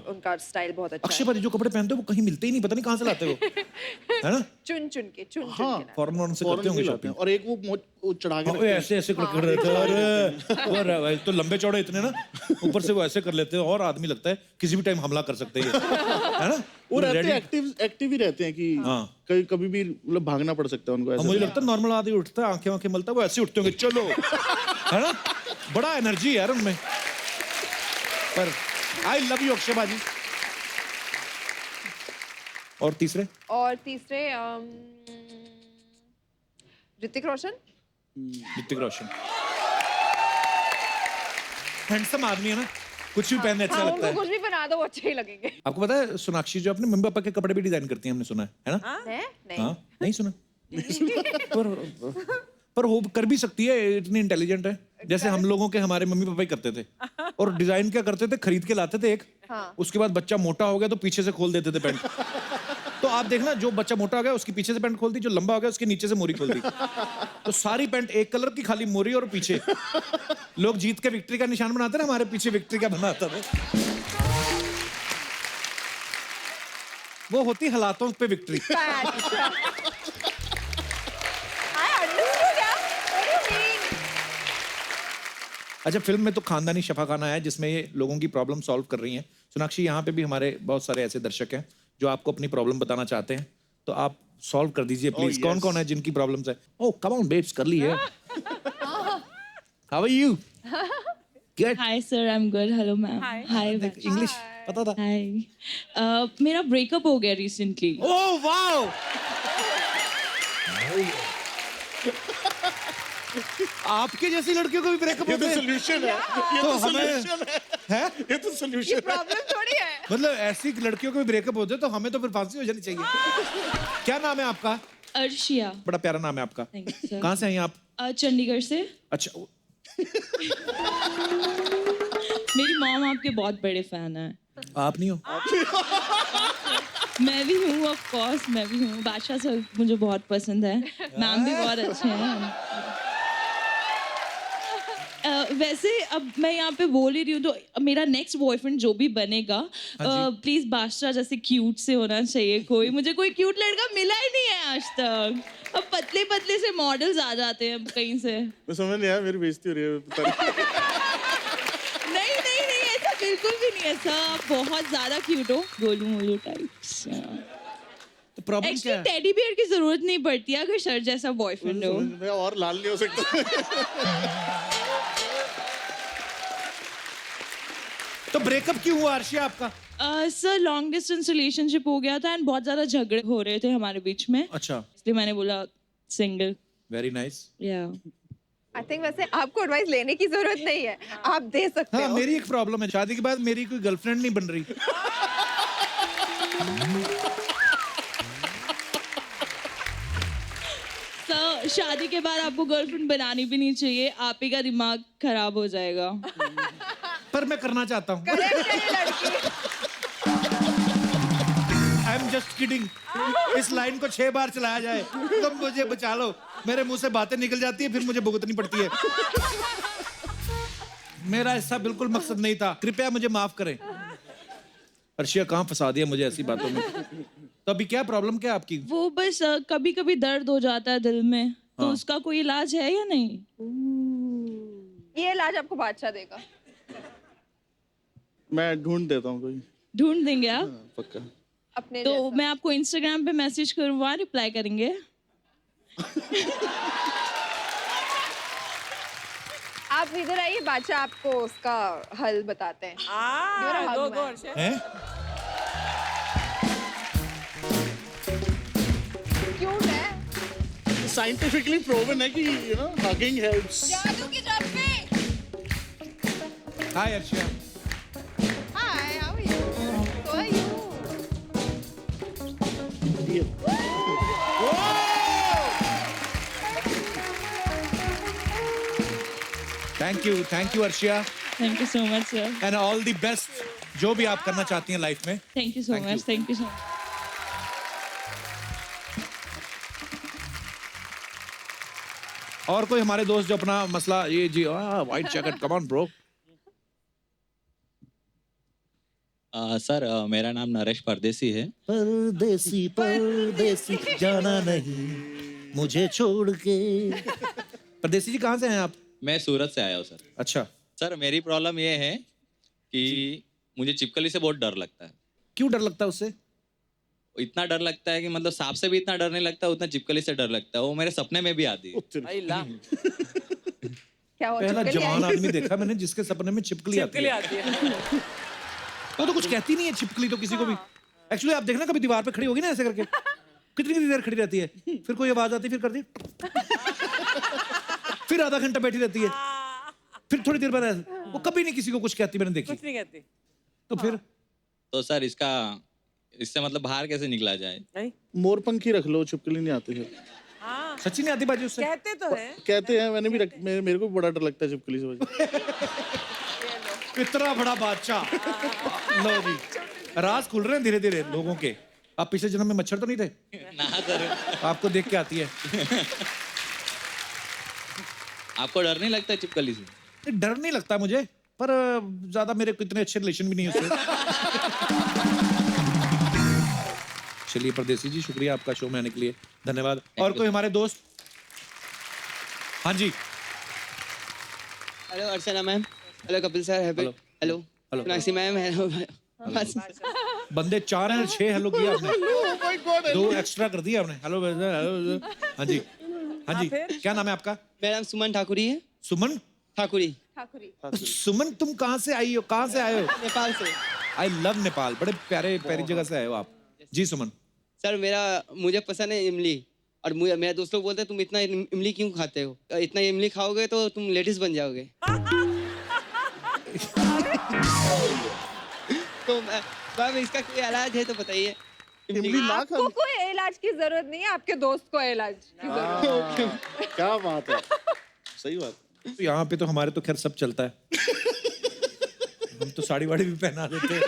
उनका स्टाइल बहुत अच्छा अक्षय भाई जो कपड़े पहनते हो वो कहीं मिलते ही नहीं, पता नहीं कहाँ से लाते हो, है ना? चुन चुन के हाँ फॉरेन से करते होंगे शॉपिंग। और एक वो चढ़ा के ओए ऐसे ऐसे कर रहते हैं। अरे भाई तो लंबे चौड़े इतने ना, ऊपर से वो ऐसे कर लेते हैं और आदमी लगता है किसी भी टाइम हमला कर सकते हैं, है ना? वो रहते हैं एक्टिव ही रहते हैं कि कहीं कभी भी मतलब भागना पड़ सकता है उनको ऐसे। मुझे लगता है नॉर्मल आदमी उठता है, आंखें आंखें मलता है, वो ऐसे उठते होंगे चलो, है ना? बड़ा एनर्जी है यार उनमें। पर आई लव यू अक्षय भाजी। और तीसरे ऋतिक रोशन। हैंडसम आदमी है ना, कुछ भी पहनने अच्छा लगता है। कुछ भी बना दो वो अच्छे ही लगेंगे। आपको पता है सोनाक्षी जो अपने मम्मी पापा के कपड़े भी डिजाइन करती है, हमने सुना है ना? नहीं हाँ नहीं सुना। पर वो कर भी सकती है, इतनी इंटेलिजेंट है। जैसे हम लोगों के हमारे मम्मी पापा ही करते थे। और डिजाइन क्या करते थे, खरीद के लाते थे एक, उसके बाद बच्चा मोटा हो गया तो पीछे से खोल देते थे पैंट। तो आप देखना जो बच्चा मोटा हो गया उसकी पीछे से पैंट खोल दी, जो लंबा हो गया उसके नीचे से मोरी खोल दी। तो सारी पैंट एक कलर की, खाली मोरी और पीछे। लोग जीत के विक्ट्री का निशान बनाते ना, हमारे पीछे विक्ट्री का बना आता था। वो होती हालातों पे विक्ट्री। अच्छा फिल्म में तो खानदानी शफाखाना है जिसमें ये लोगों की प्रॉब्लम सॉल्व कर रही हैं। सोनाक्षी यहाँ पे भी हमारे बहुत सारे ऐसे दर्शक हैं जो आपको अपनी प्रॉब्लम बताना चाहते हैं, तो आप सॉल्व कर दीजिए प्लीज। कौन कौन है जिनकी प्रॉब्लम्स है? ओह कम ऑन बेब्स, कर ली है। How are you? Good. Hi sir, I am good. Hello ma'am. Hi. English पता था? हाय। मेरा ब्रेकअप हो गया रिसेंटली। Oh wow. आपके जैसी लड़कियों को भी ब्रेकअप होता है? सॉल्यूशन है ये, तो सॉल्यूशन है, ये तो सॉल्यूशन प्रॉब्लम थोड़ी है। मतलब ऐसी लड़कियों को भी ब्रेकअप होते हैं तो हमें तो फिर फांसी हो जानी चाहिए। क्या नाम है आपका? अर्शिया। बड़ा प्यारा नाम है आपका। कहाँ से हैं आप? चंडीगढ़ से। अच्छा। मेरी मॉम आपके बहुत बड़े फैन है। आप नहीं हो? मैं भी हूँ, ऑफ कोर्स मैं भी हूँ। बादशाह सर मुझे बहुत पसंद है, मैम भी बहुत अच्छे हैं। वैसे अब मैं यहाँ पे बोल ही रही हूँ, तो मेरा नेक्स्ट बॉयफ्रेंड जो भी बनेगा प्लीज बादशाह जैसे क्यूट से होना चाहिए। कोई मुझे कोई क्यूट लड़का मिला ही नहीं है आज तक। अब पतले पतले से मॉडल्स आ जाते हैं कहीं से। मैं समझ नहीं आया, मेरी बेइज्जती हो रही है पता नहीं नहीं नहीं, ऐसा बिल्कुल भी नहीं है सर, आप बहुत ज्यादा क्यूट हो, गोलू मोलू टाइप्स। तो प्रॉब्लम क्या है? टेडी बियर की जरूरत नहीं पड़ती अगर सर जैसा बॉयफ्रेंड हो। मैं और लाल नहीं हो सकता। तो ब्रेकअप क्यों हुआ अर्शिया आपका? सर लॉन्ग डिस्टेंस रिलेशनशिप हो गया था एंड बहुत ज्यादा झगड़े हो रहे थे हमारे बीच में। अच्छा। इसलिए मैंने बोला सिंगल। Very nice. या आई थिंक वैसे आपको एडवाइस लेने की जरूरत नहीं है, आप दे सकते हो। हाँ मेरी एक प्रॉब्लम है, शादी के बाद मेरी कोई गर्लफ्रेंड नहीं बन रही। सर शादी के बाद आपको गर्लफ्रेंड बनानी भी नहीं चाहिए, आप ही का दिमाग खराब हो जाएगा। पर मैं करना चाहता हूँ। I am just kidding. इस लाइन को 6 बार चलाया जाए तो मुझे बचा लो, मेरे मुंह से बातें निकल जाती है फिर मुझे भुगतनी पड़ती है। मेरा ऐसा बिल्कुल मकसद नहीं था, कृपया मुझे माफ करें। अर्शिया कहाँ फंसा दिया मुझे ऐसी बातों में। तो अभी क्या प्रॉब्लम क्या है आपकी? वो बस कभी कभी दर्द हो जाता है दिल में, तो उसका कोई इलाज है या नहीं? ये इलाज आपको बादशाह देगा। मैं ढूंढ देता हूँ कोई। ढूंढ देंगे आप? पक्का। अपने तो जैसा। मैं आपको इंस्टाग्राम पे मैसेज करूँ, वहाँ रिप्लाई करेंगे? आप इधर आइए, बादशाह आपको उसका हल बताते हैं। go, go, Arshia. हैं? क्यूट है। साइंटिफिकली प्रूवन है कि हगिंग हेल्प्स। जादू की जब पे। Hi Arshia. Hi, how are you? How are you? Thank you Arshia, thank you so much sir. And all the best जो भी आप करना चाहती हैं लाइफ में। Thank you so Thank much, you. Thank you so much. और कोई हमारे दोस्त जो अपना मसला ये जी white jacket, come on bro. Sir मेरा नाम नरेश परदेसी है। परदेसी परदेसी जाना नहीं मुझे छोड़ के। परदेसी जी कहाँ से हैं आप? मैं सूरत से आया हूँ सर। अच्छा, सर मेरी प्रॉब्लम ये है कि मुझे छिपकली से बहुत डर लगता है। क्यों डर लगता है उससे? इतना डर लगता है कि मतलब सांप से भी इतना डर नहीं लगता, उतना छिपकली से डर लगता है। वो मेरे सपने में भी आती है। आई ला क्या हुआ? पहला छिपकली जवान आई? आदमी देखा मैंने जिसके सपने में छिपकली आती छिपकली है। आती है। वो तो कुछ कहती नहीं है छिपकली तो किसी को भी। एक्चुअली आप देखना कभी दीवार पे खड़ी होगी ना ऐसे करके, कितनी देर खड़ी रहती है, फिर कोई आवाज आती है, फिर करती है, फिर आधा घंटा बैठी रहती है, फिर थोड़ी देर बाद ऐसे। वो कभी नहीं किसी को कुछ कहती, मैंने देखी। कुछ नहीं कहती। तो फिर तो सर इससे मतलब बाहर कैसे निकला जाए? नहीं, मोरपंखी रख लो, छिपकली नहीं आती है। हाँ सच्ची नहीं आती बाजी उससे? कहते तो है। कहते हैं, मैंने भी मेरे को भी बड़ा डर लगता है छिपकली से वजह। इतना बड़ा बादशाह। लो जी, राज खुल रहे हैं धीरे धीरे लोगों के। आप पिछले जन्म में मच्छर तो नहीं थे? ना सर। आपको देख के आती है। आपको डर नहीं लगता छिपकली से? डर नहीं लगता मुझे, पर ज्यादा मेरे को इतने अच्छे रिलेशन भी नहीं है उससे। चलिए परदेसी जी, शुक्रिया आपका शो में आने के लिए, धन्यवाद। और कोई हमारे दोस्त? हाँ जी। Hello Archana ma'am, hello Kapil sir, hello hello Sonakshi ma'am, hello. बंदे 4 हैं, 6 हेलो किया आपने, 2 एक्स्ट्रा कर दिया आपने। Hello hello. हाँ जी, हाँ जी। क्या नाम है आपका? मेरा नाम सुमन ठाकुरी है। सुमन ठाकुरी। सुमन, तुम कहाँ से आई हो? कहाँ से आए हो? नेपाल से। आई लव नेपाल, बड़े प्यारे प्यारी जगह से आए हो आप। जी सुमन। सर मुझे पसंद है इमली, और मेरे दोस्त लोग बोलते हैं तुम इतना इमली क्यों खाते हो? इतना इमली खाओगे तो तुम लेडीज बन जाओगे। तो मैम इसका कोई इलाज है तो बताइए। इमली ना खा। आपको कोई इलाज की जरूरत नहीं है, आपके दोस्त को इलाज की जरूरत है। क्या बात है, सही बात। तो यहाँ पे तो हमारे तो खैर सब चलता है। हम तो साड़ी वाड़ी भी पहना देते हैं।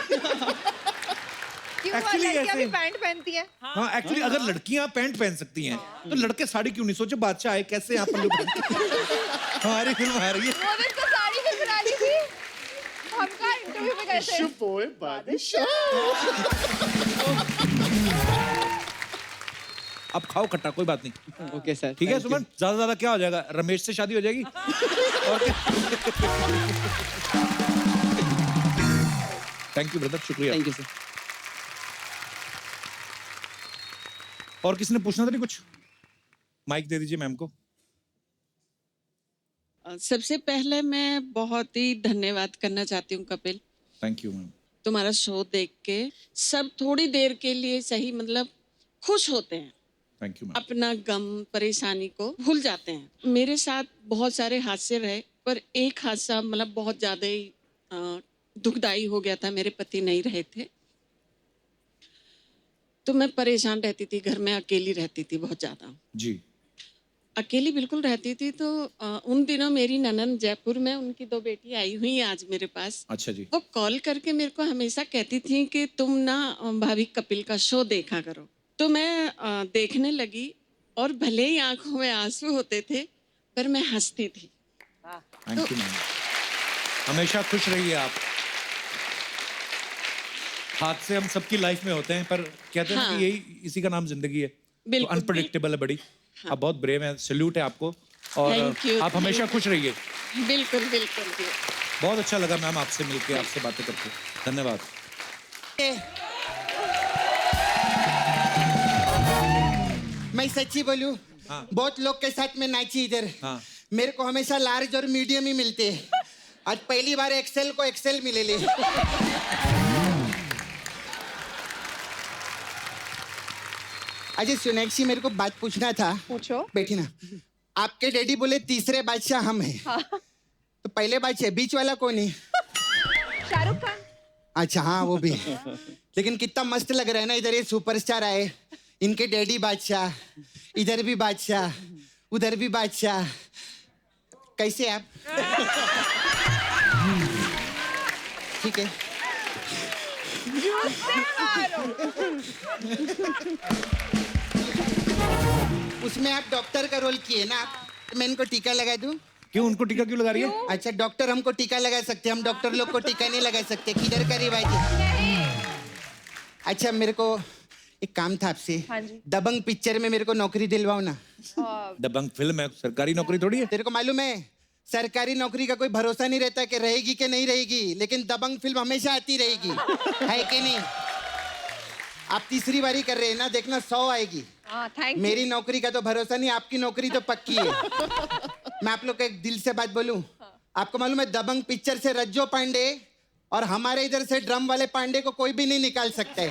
क्यों Actually लड़कियां ऐसे- भी पैंट पहनती हैं? हाँ एक्चुअली अगर लड़कियां पैंट पहन सकती हैं तो लड़के साड़ी क्यों नहीं? सोचो बादशाह आए कैसे यहाँ पल्लू पहन के। हमारी फिल्म आ रही है। वो दिन तो साड़ी भी पहना ली थी, हम कहाँ इंटरव्यू में गए थे। बोए बादशाह। अब खाओ खट्टा, कोई बात नहीं। Okay sir. ठीक है सुमन, ज्यादा ज्यादा क्या हो जाएगा? रमेश से शादी हो जाएगी। और थैंक यू ब्रदर, शुक्रिया। Thank you sir. और किसी ने पूछना था नहीं कुछ? माइक दे दीजिए मैम को। सबसे पहले मैं बहुत ही धन्यवाद करना चाहती हूँ कपिल, थैंक यू मैम। तुम्हारा शो देख के सब थोड़ी देर के लिए सही मतलब खुश होते हैं, थैंक यू मैम। अपना गम परेशानी को भूल जाते हैं। मेरे साथ बहुत सारे हादसे रहे, पर एक हादसा मतलब बहुत ज़्यादा ही दुखदाई हो गया था। मेरे पति नहीं रहे थे, तो मैं परेशान रहती थी, घर में अकेली रहती थी बहुत ज़्यादा जी। अकेली बिल्कुल रहती थी। तो उन दिनों मेरी ननद जयपुर में, उनकी 2 बेटी आई हुई हैं आज मेरे पास। अच्छा जी। वो कॉल करके मेरे को हमेशा कहती थी कि तुम ना भाभी कपिल का शो देखा करो। तो मैं देखने लगी, और भले ही आंखों में आंसू होते थे पर मैं हंसती थी। थैंक यू मैम, हमेशा खुश रहिए आप। हादसे हम सबकी लाइफ में होते हैं, पर कहते हैं हाँ। कि यही इसी का नाम जिंदगी है। तो बिल्कुल, अनप्रेडिक्टेबल है बड़ी। आप बहुत ब्रेव हैं, सैल्यूट है आपको। और Thank you, आप हमेशा thank खुश रहिए। बिल्कुल बिल्कुल। बहुत अच्छा लगा मैम आपसे मिलके, आपसे बातें करके। धन्यवाद। मैं सच्ची बोलूं, बहुत लोग के साथ में नाची इधर, मेरे को हमेशा लार्ज और मीडियम ही मिलते हैं। आज पहली बार एक्सेल को एक्सेल मिले ले। अजय सोनाक्षी, मेरे को बात पूछना था। पूछो। बैठी ना। आपके डैडी बोले तीसरे बादशाह हम हैं। तो पहले बादशाह बीच वाला कौन है? शाहरुख खान। अच्छा हाँ वो भी। लेकिन कितना मस्त लग रहा है ना, इधर ये सुपरस्टार आए, इनके डैडी बादशाह, इधर भी बादशाह, उधर भी बादशाह। कैसे आप? ठीक है। उसमें आप डॉक्टर का रोल किए ना, तो मैं इनको टीका लगा दूं? क्यों, उनको टीका क्यों लगा रही है? अच्छा, डॉक्टर हमको टीका लगा सकते, हम डॉक्टर लोग को टीका नहीं लगा सकते। किधर का रिवाज है? अच्छा, मेरे को एक काम था आपसे। हाँ जी। दबंग पिक्चर में मेरे को नौकरी दिलवाओ ना। दबंग फिल्म है, सरकारी नौकरी थोड़ी है। तेरे को मालूम है, सरकारी नौकरी का कोई भरोसा नहीं रहता कि रहेगी कि नहीं रहेगी, लेकिन दबंग फिल्म हमेशा आती रहेगी, है कि नहीं? आप तीसरी बारी कर रहे हैं ना, देखना 100 आएगी। मेरी नौकरी का तो भरोसा नहीं, आपकी नौकरी तो पक्की है। मैं आप लोग को एक दिल से बात बोलूं, आपको मालूम है दबंग पिक्चर से रज्जो पांडे और हमारे इधर से ड्रम वाले पांडे को कोई भी नहीं निकाल सकता है।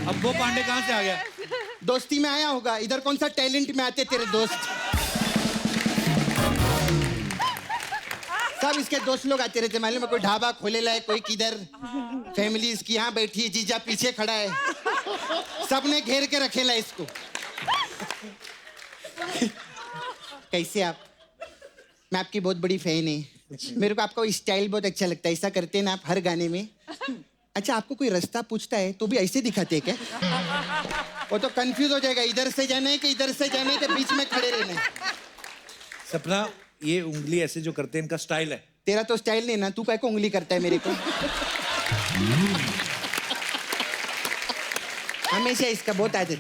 अब वो पांडे कहाँ से आ गया? दोस्ती में आया होगा, इधर कौन सा टैलेंट में आते तेरे दोस्त? सब इसके दोस्त लोग आते रहते, मालूम है? कोई ढाबा खोलेला है, कोई किधर, फैमिली इसकी यहाँ बैठी है, जीजा पीछे खड़ा है, सबने घेर के रखेला इसको। कैसे आप? मैं आपकी बहुत बड़ी फैन है, मेरे को आपका स्टाइल बहुत अच्छा लगता है, ऐसा करते हैं ना आप हर गाने में। अच्छा, आपको कोई रास्ता पूछता है तो भी ऐसे दिखाते हैं क्या? वो तो कंफ्यूज हो जाएगा, इधर से जाना है कि इधर से जाना है, कि बीच में खड़े रहना है। सपना, ये उंगली ऐसे जो करते हैं इनका स्टाइल है। तेरा तो स्टाइल नहीं ना, तू क्या को उंगली करता है मेरे को? हमेशा इसका बहुत आदत।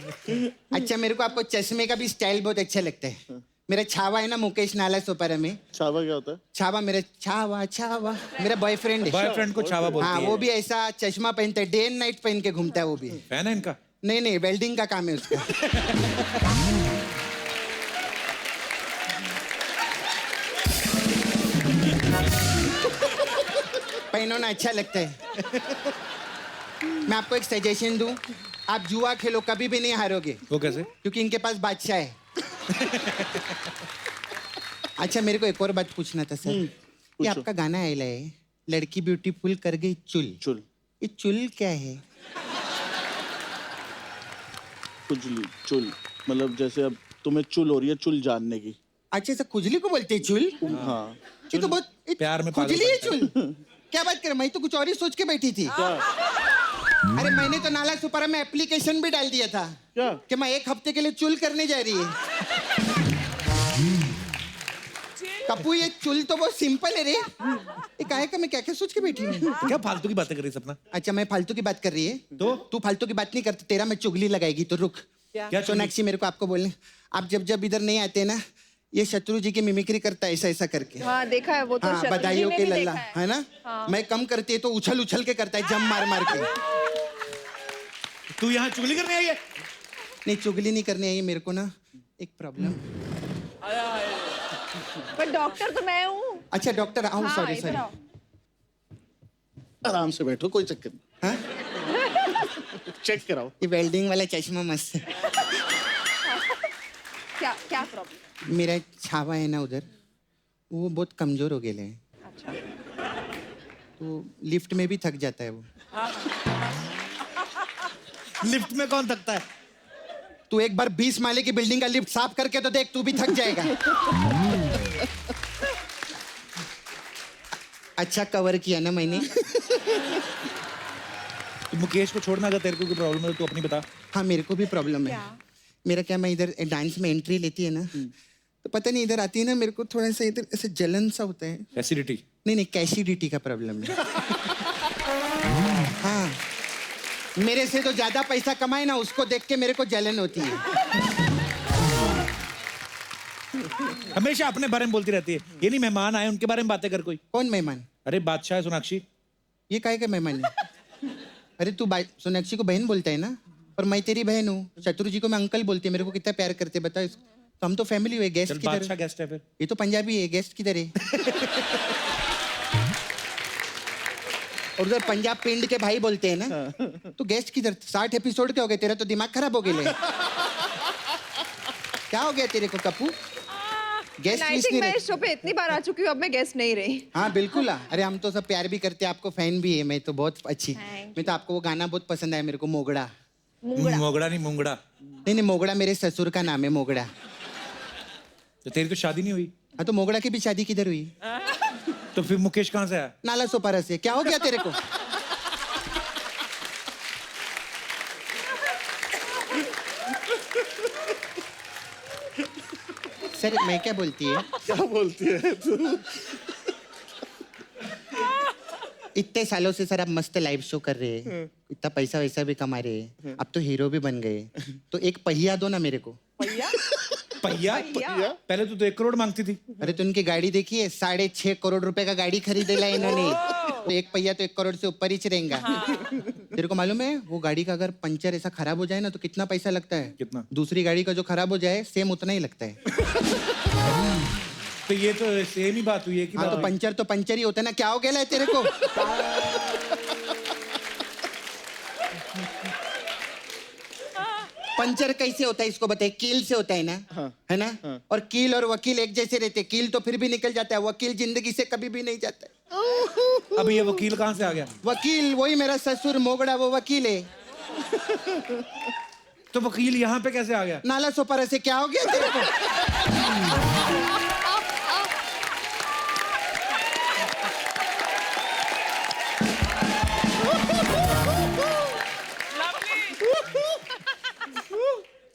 अच्छा, मेरे को आपको चश्मे का भी स्टाइल बहुत अच्छा लगता है। मेरा छावा है ना, मुकेश नाला सोपारा में। छावा क्या होता है? छावा मेरा छावा मेरा बॉयफ्रेंड है। बॉयफ्रेंड को छावा बोलती हाँ, है। वो भी ऐसा चश्मा पहनता है, डे एंड नाइट पहन के घूमता है वो भी। फैन है इनका? नहीं, वेल्डिंग का काम है उसका। पहनो ना, अच्छा लगता है। मैं आपको एक सजेशन दूं, आप जुआ खेलो, कभी भी नहीं हारोगे। वो कैसे? क्योंकि इनके पास बादशाह है। अच्छा, मेरे को एक और बात पूछना था सर। ये आपका गाना आया है, लड़की ब्यूटीफुल कर गई चुल। ये चुल क्या है? खुजली, चुल मतलब जैसे अब तुम्हें चुल हो रही है चुल जानने की। अच्छा, ऐसा खुजली को बोलते हैं चुल? हाँ, ये तो बहुत प्यार में पागल खुजली है बनता है। चुल। क्या बात कर, मैं तो कुछ और ही सोच के बैठी थी। अरे, मैंने तो नाला सुपारा में एप्लीकेशन भी डाल दिया था कि मैं 1 हफ्ते के लिए चुल करने जा रही है। कपू, ये चुल तो बहुत सिंपल है रे। ये काहे का मैं क्या क्या सोच के बैठी हूँ? क्या फालतू की बातें कर रही है सपना? अच्छा, मैं फालतू की बात कर रही है तो तू फालतू की बात नहीं करती, तेरा मैं चुगली लगाएगी, तो रुक। क्या सोनाक्षी, मेरे को आपको बोलने, आप जब इधर नहीं आते ना, ये शत्रु जी की मिमिक्री करता है ऐसा ऐसा करके। हाँ, देखा है वो तो। हाँ, शत्रु जी बधाइयों में के भी लल्ला, देखा है ना? हाँ। मैं कम करती है तो उछल उछल के करता है, जम मार मार के। तू यहाँ चुगली करने आई है? नहीं, चुगली नहीं करनी आई है, मेरे को ना एक प्रॉब्लम। पर डॉक्टर तो मैं हूँ। अच्छा, डॉक्टर आओ। हाँ, सॉरी इधर सॉरी। आओ। आराम से बैठो, कोई चक्कर नहीं। हाँ? चेक कराओ। ये वेल्डिंग वाला चश्मा मस्त है। क्या प्रॉब्लम? मेरा छावा है ना उधर, वो बहुत कमजोर हो गए हैं। अच्छा। तो लिफ्ट में भी थक जाता है वो। लिफ्ट में कौन थकता है? तू एक बार 20 माले की बिल्डिंग का लिफ्ट साफ करके तो देख, तू भी थक जाएगा। अच्छा कवर किया ना मैंने। तू मुकेश को छोड़ना, अगर तेरे को कोई प्रॉब्लम है तो अपनी बता। हाँ, मेरे को भी प्रॉब्लम है। मेरा क्या, मैं इधर डांस में एंट्री लेती है ना, तो पता नहीं इधर आती है ना, मेरे को थोड़ा सा इधर ऐसे जलन सा होता है। एसिडिटी? नहीं, कैसिडिटी का प्रॉब्लम है। हाँ, मेरे से तो ज्यादा पैसा कमाए ना, उसको देख के मेरे को जलन होती है। हमेशा अपने बारे में बोलती रहती है। ये नहीं मेहमान आए उनके बारे में बातें कर कोई। कौन मेहमान? अरे बादशाह है सोनाक्षी। ये काहे का मेहमान है? अरे तू सोनाक्षी को बहन बोलता है ना, और मैं तेरी बहन हूँ। शत्रु जी को मैं अंकल बोलती है, मेरे को कितना प्यार करते बता इसको। तो हम तो फैमिली हुए, गेस्ट किधर? अच्छा गेस्ट है फिर। ये तो पंजाबी है, गेस्ट किधर है? और उधर पंजाब पिंड के भाई बोलते हैं ना, तो गेस्ट किधर? 60 एपिसोड के हो गए, तेरा तो दिमाग खराब हो गया। क्या हो गया तेरे को कप्पू? गेस्ट आई थिंक मैं इस शो पे इतनी बार आ चुकी हूँ, अब मैं गेस्ट नहीं रही। हाँ बिल्कुल। अरे हम तो सब प्यार भी करते हैं, आपको फैन भी है। मैं तो बहुत अच्छी, मैं तो आपको वो गाना बहुत पसंद आया मेरे को, मोगड़ा। मोगड़ा नहीं मुंगड़ा। नहीं, मोगड़ा मेरे ससुर का नाम है, मोगड़ा। तो तेरी तो शादी नहीं हुई? हाँ, तो मोगड़ा की भी शादी किधर हुई? तो फिर मुकेश कहाँ से आया? नाला सोपारा से। क्या हो गया तेरे को? सर मैं क्या बोलती है? क्या बोलती है तू? इतने सालों से सर आप मस्त लाइव शो कर रहे हैं, इतना पैसा वैसा भी कमा रहे हैं, अब तो हीरो भी बन गए, तो एक पहिया दो ना मेरे को। पहिया? पहले तो 1 करोड़ मांगती थी। अरे तो उनकी गाड़ी देखिए, 6.5 करोड़ रुपए का गाड़ी खरीदेला इन्होंने। तो एक पहिया तो 1 करोड़ से ऊपर ही रहेगा। तेरे को मालूम है वो गाड़ी का अगर पंचर ऐसा खराब हो जाए ना तो कितना पैसा लगता है? कितना? दूसरी गाड़ी का जो खराब हो जाए सेम उतना ही लगता है। तो ये तो सेम ही बात हुई है कि हाँ, तो पंचर ही होता है ना। क्या हो गया है तेरे को? पंचर कैसे होता है इसको बताइए? कील से होता है ना, है ना? और कील और वकील एक जैसे रहते हैं। कील तो फिर भी निकल जाता है, वकील जिंदगी से कभी भी नहीं जाता है। अब ये वकील कहाँ से आ गया? वकील वही मेरा ससुर मोगड़ा, वो वकील है। तो वकील यहाँ पे कैसे आ गया? नाला सोपारा से। क्या हो गया तेरे को?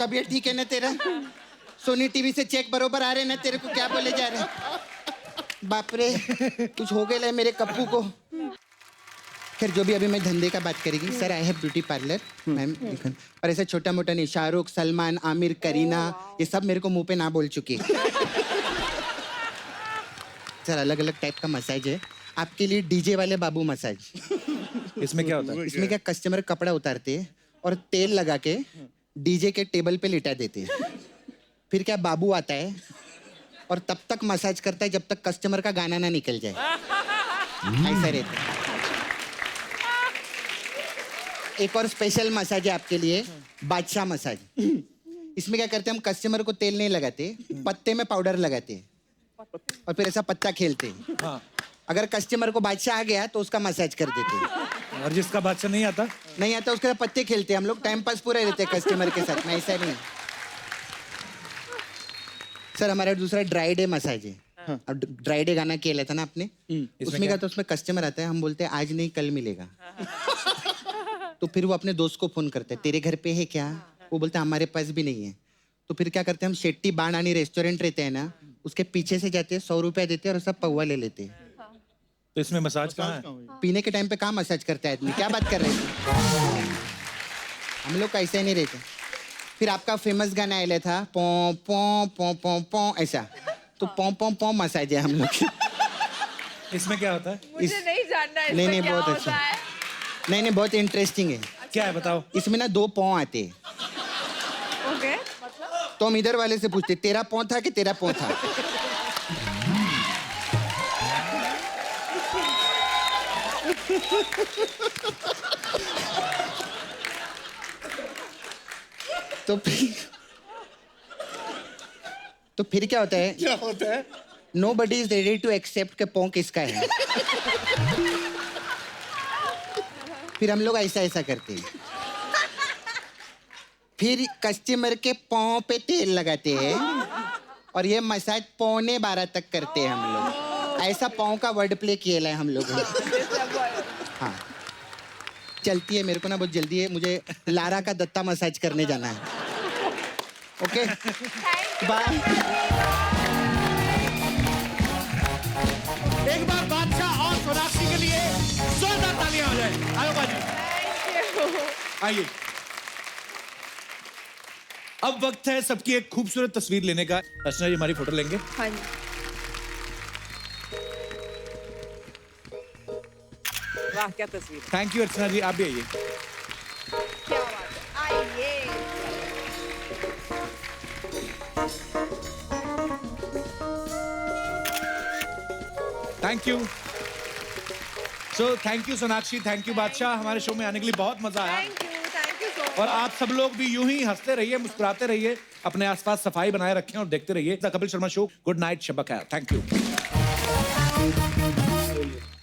तबीयत ठीक है ना तेरा? सोनी टीवी से चेक बरोबर आ रहे ना तेरे को? क्या बोले जा रहे? बाप रे, कुछ हो गया है मेरे कप्पू को। खैर जो भी, अभी मैं धंधे का बात करेगी। Sir I have beauty parlour ma'am, और ऐसा छोटा मोटा नहीं। शाहरुख, सलमान, आमिर, करीना, ये सब मेरे को मुंह पे ना बोल चुके। सर अलग अलग टाइप का मसाज है आपके लिए, डीजे वाले बाबू मसाज। इसमें क्या होता है? इसमें क्या, कस्टमर कपड़ा उतारते हैं और तेल लगा के डीजे के टेबल पे लिटा देते हैं। फिर क्या, बाबू आता है और तब तक मसाज करता है जब तक कस्टमर का गाना ना निकल जाए। ऐसा रहता है। एक और स्पेशल मसाज है आपके लिए, बादशाह मसाज। इसमें क्या करते हैं हम, कस्टमर को तेल नहीं लगाते, पत्ते में पाउडर लगाते हैं और फिर ऐसा पत्ता खेलते हैं। हाँ। अगर कस्टमर को बादशाह आ गया तो उसका मसाज कर देते हैं, और जिसका बादशाह नहीं आता उसके पत्ते खेलते हैं हम लोग। टाइम पास पूरा रहते हैं कस्टमर के साथ में, ऐसा नहीं। सर हमारा दूसरा ड्राई डे मसाज है। अब ड्राई डे गाना किया था ना आपने, उसमें क्या, तो उसमें कस्टमर आता है, हम बोलते हैं आज नहीं कल मिलेगा। तो फिर वो अपने दोस्त को फोन करते हैं, तेरे घर पे है क्या? वो बोलते हैं हमारे पास भी नहीं है। तो फिर क्या करते हैं हम, शेट्टी बाणानी रेस्टोरेंट रहते हैं ना, उसके पीछे से जाते हैं, 100 रुपया देते हैं और सब पौवा ले लेते हैं। तो इसमें मसाज कहाँ है? पीने के टाइम पे कहाँ मसाज करता है आदमी? क्या बात कर रहे थे? हम लोग का ऐसा नहीं रहते। फिर आपका फेमस गाना आया था, पौ पौ पौ पौ पौ, ऐसा। तो पौ पौ पौ मसाज है हम लोग। इसमें क्या होता है? मुझे नहीं जानना है। नहीं बहुत अच्छा, नहीं बहुत इंटरेस्टिंग है। क्या है बताओ? इसमें ना 2 पौ आते हैं। ओके, तो हम इधर वाले से पूछते, तेरा पौ था कि तेरा पौ था? तो फिर क्या होता है? क्या होता है? Nobody is ready to accept के पौ किसका है। फिर हम लोग ऐसा करते हैं। फिर कस्टमर के पाँव पे तेल लगाते हैं और ये मसाज 11:45 तक करते हैं हम लोग। ऐसा पाँव का वर्ड प्ले किया है हम लोगों ने। हाँ चलती है, मेरे को ना बहुत जल्दी है, मुझे लारा का दत्ता मसाज करने जाना है। Okay bye. एक बार बादशाह और सोनाक्षी के लिए जोरदार तालियां हो जाए। आयो बाजी, आइए। अब वक्त है सबकी एक खूबसूरत तस्वीर लेने का। अर्चना जी हमारी फोटो लेंगे? हाँ जी। वाह क्या तस्वीर। थैंक यू अर्चना जी, आप भी आइए। क्या बात है, आइए। Thank you. So thank you Sonakshi, thank you बादशाह, हमारे शो में आने के लिए बहुत मजा आया। Thank you so much. और आप सब लोग भी यूं ही हंसते रहिए, मुस्कुराते रहिए, अपने आसपास सफाई बनाए रखें और देखते रहिए the Kapil Sharma show. Good night, शब खैर। Thank you.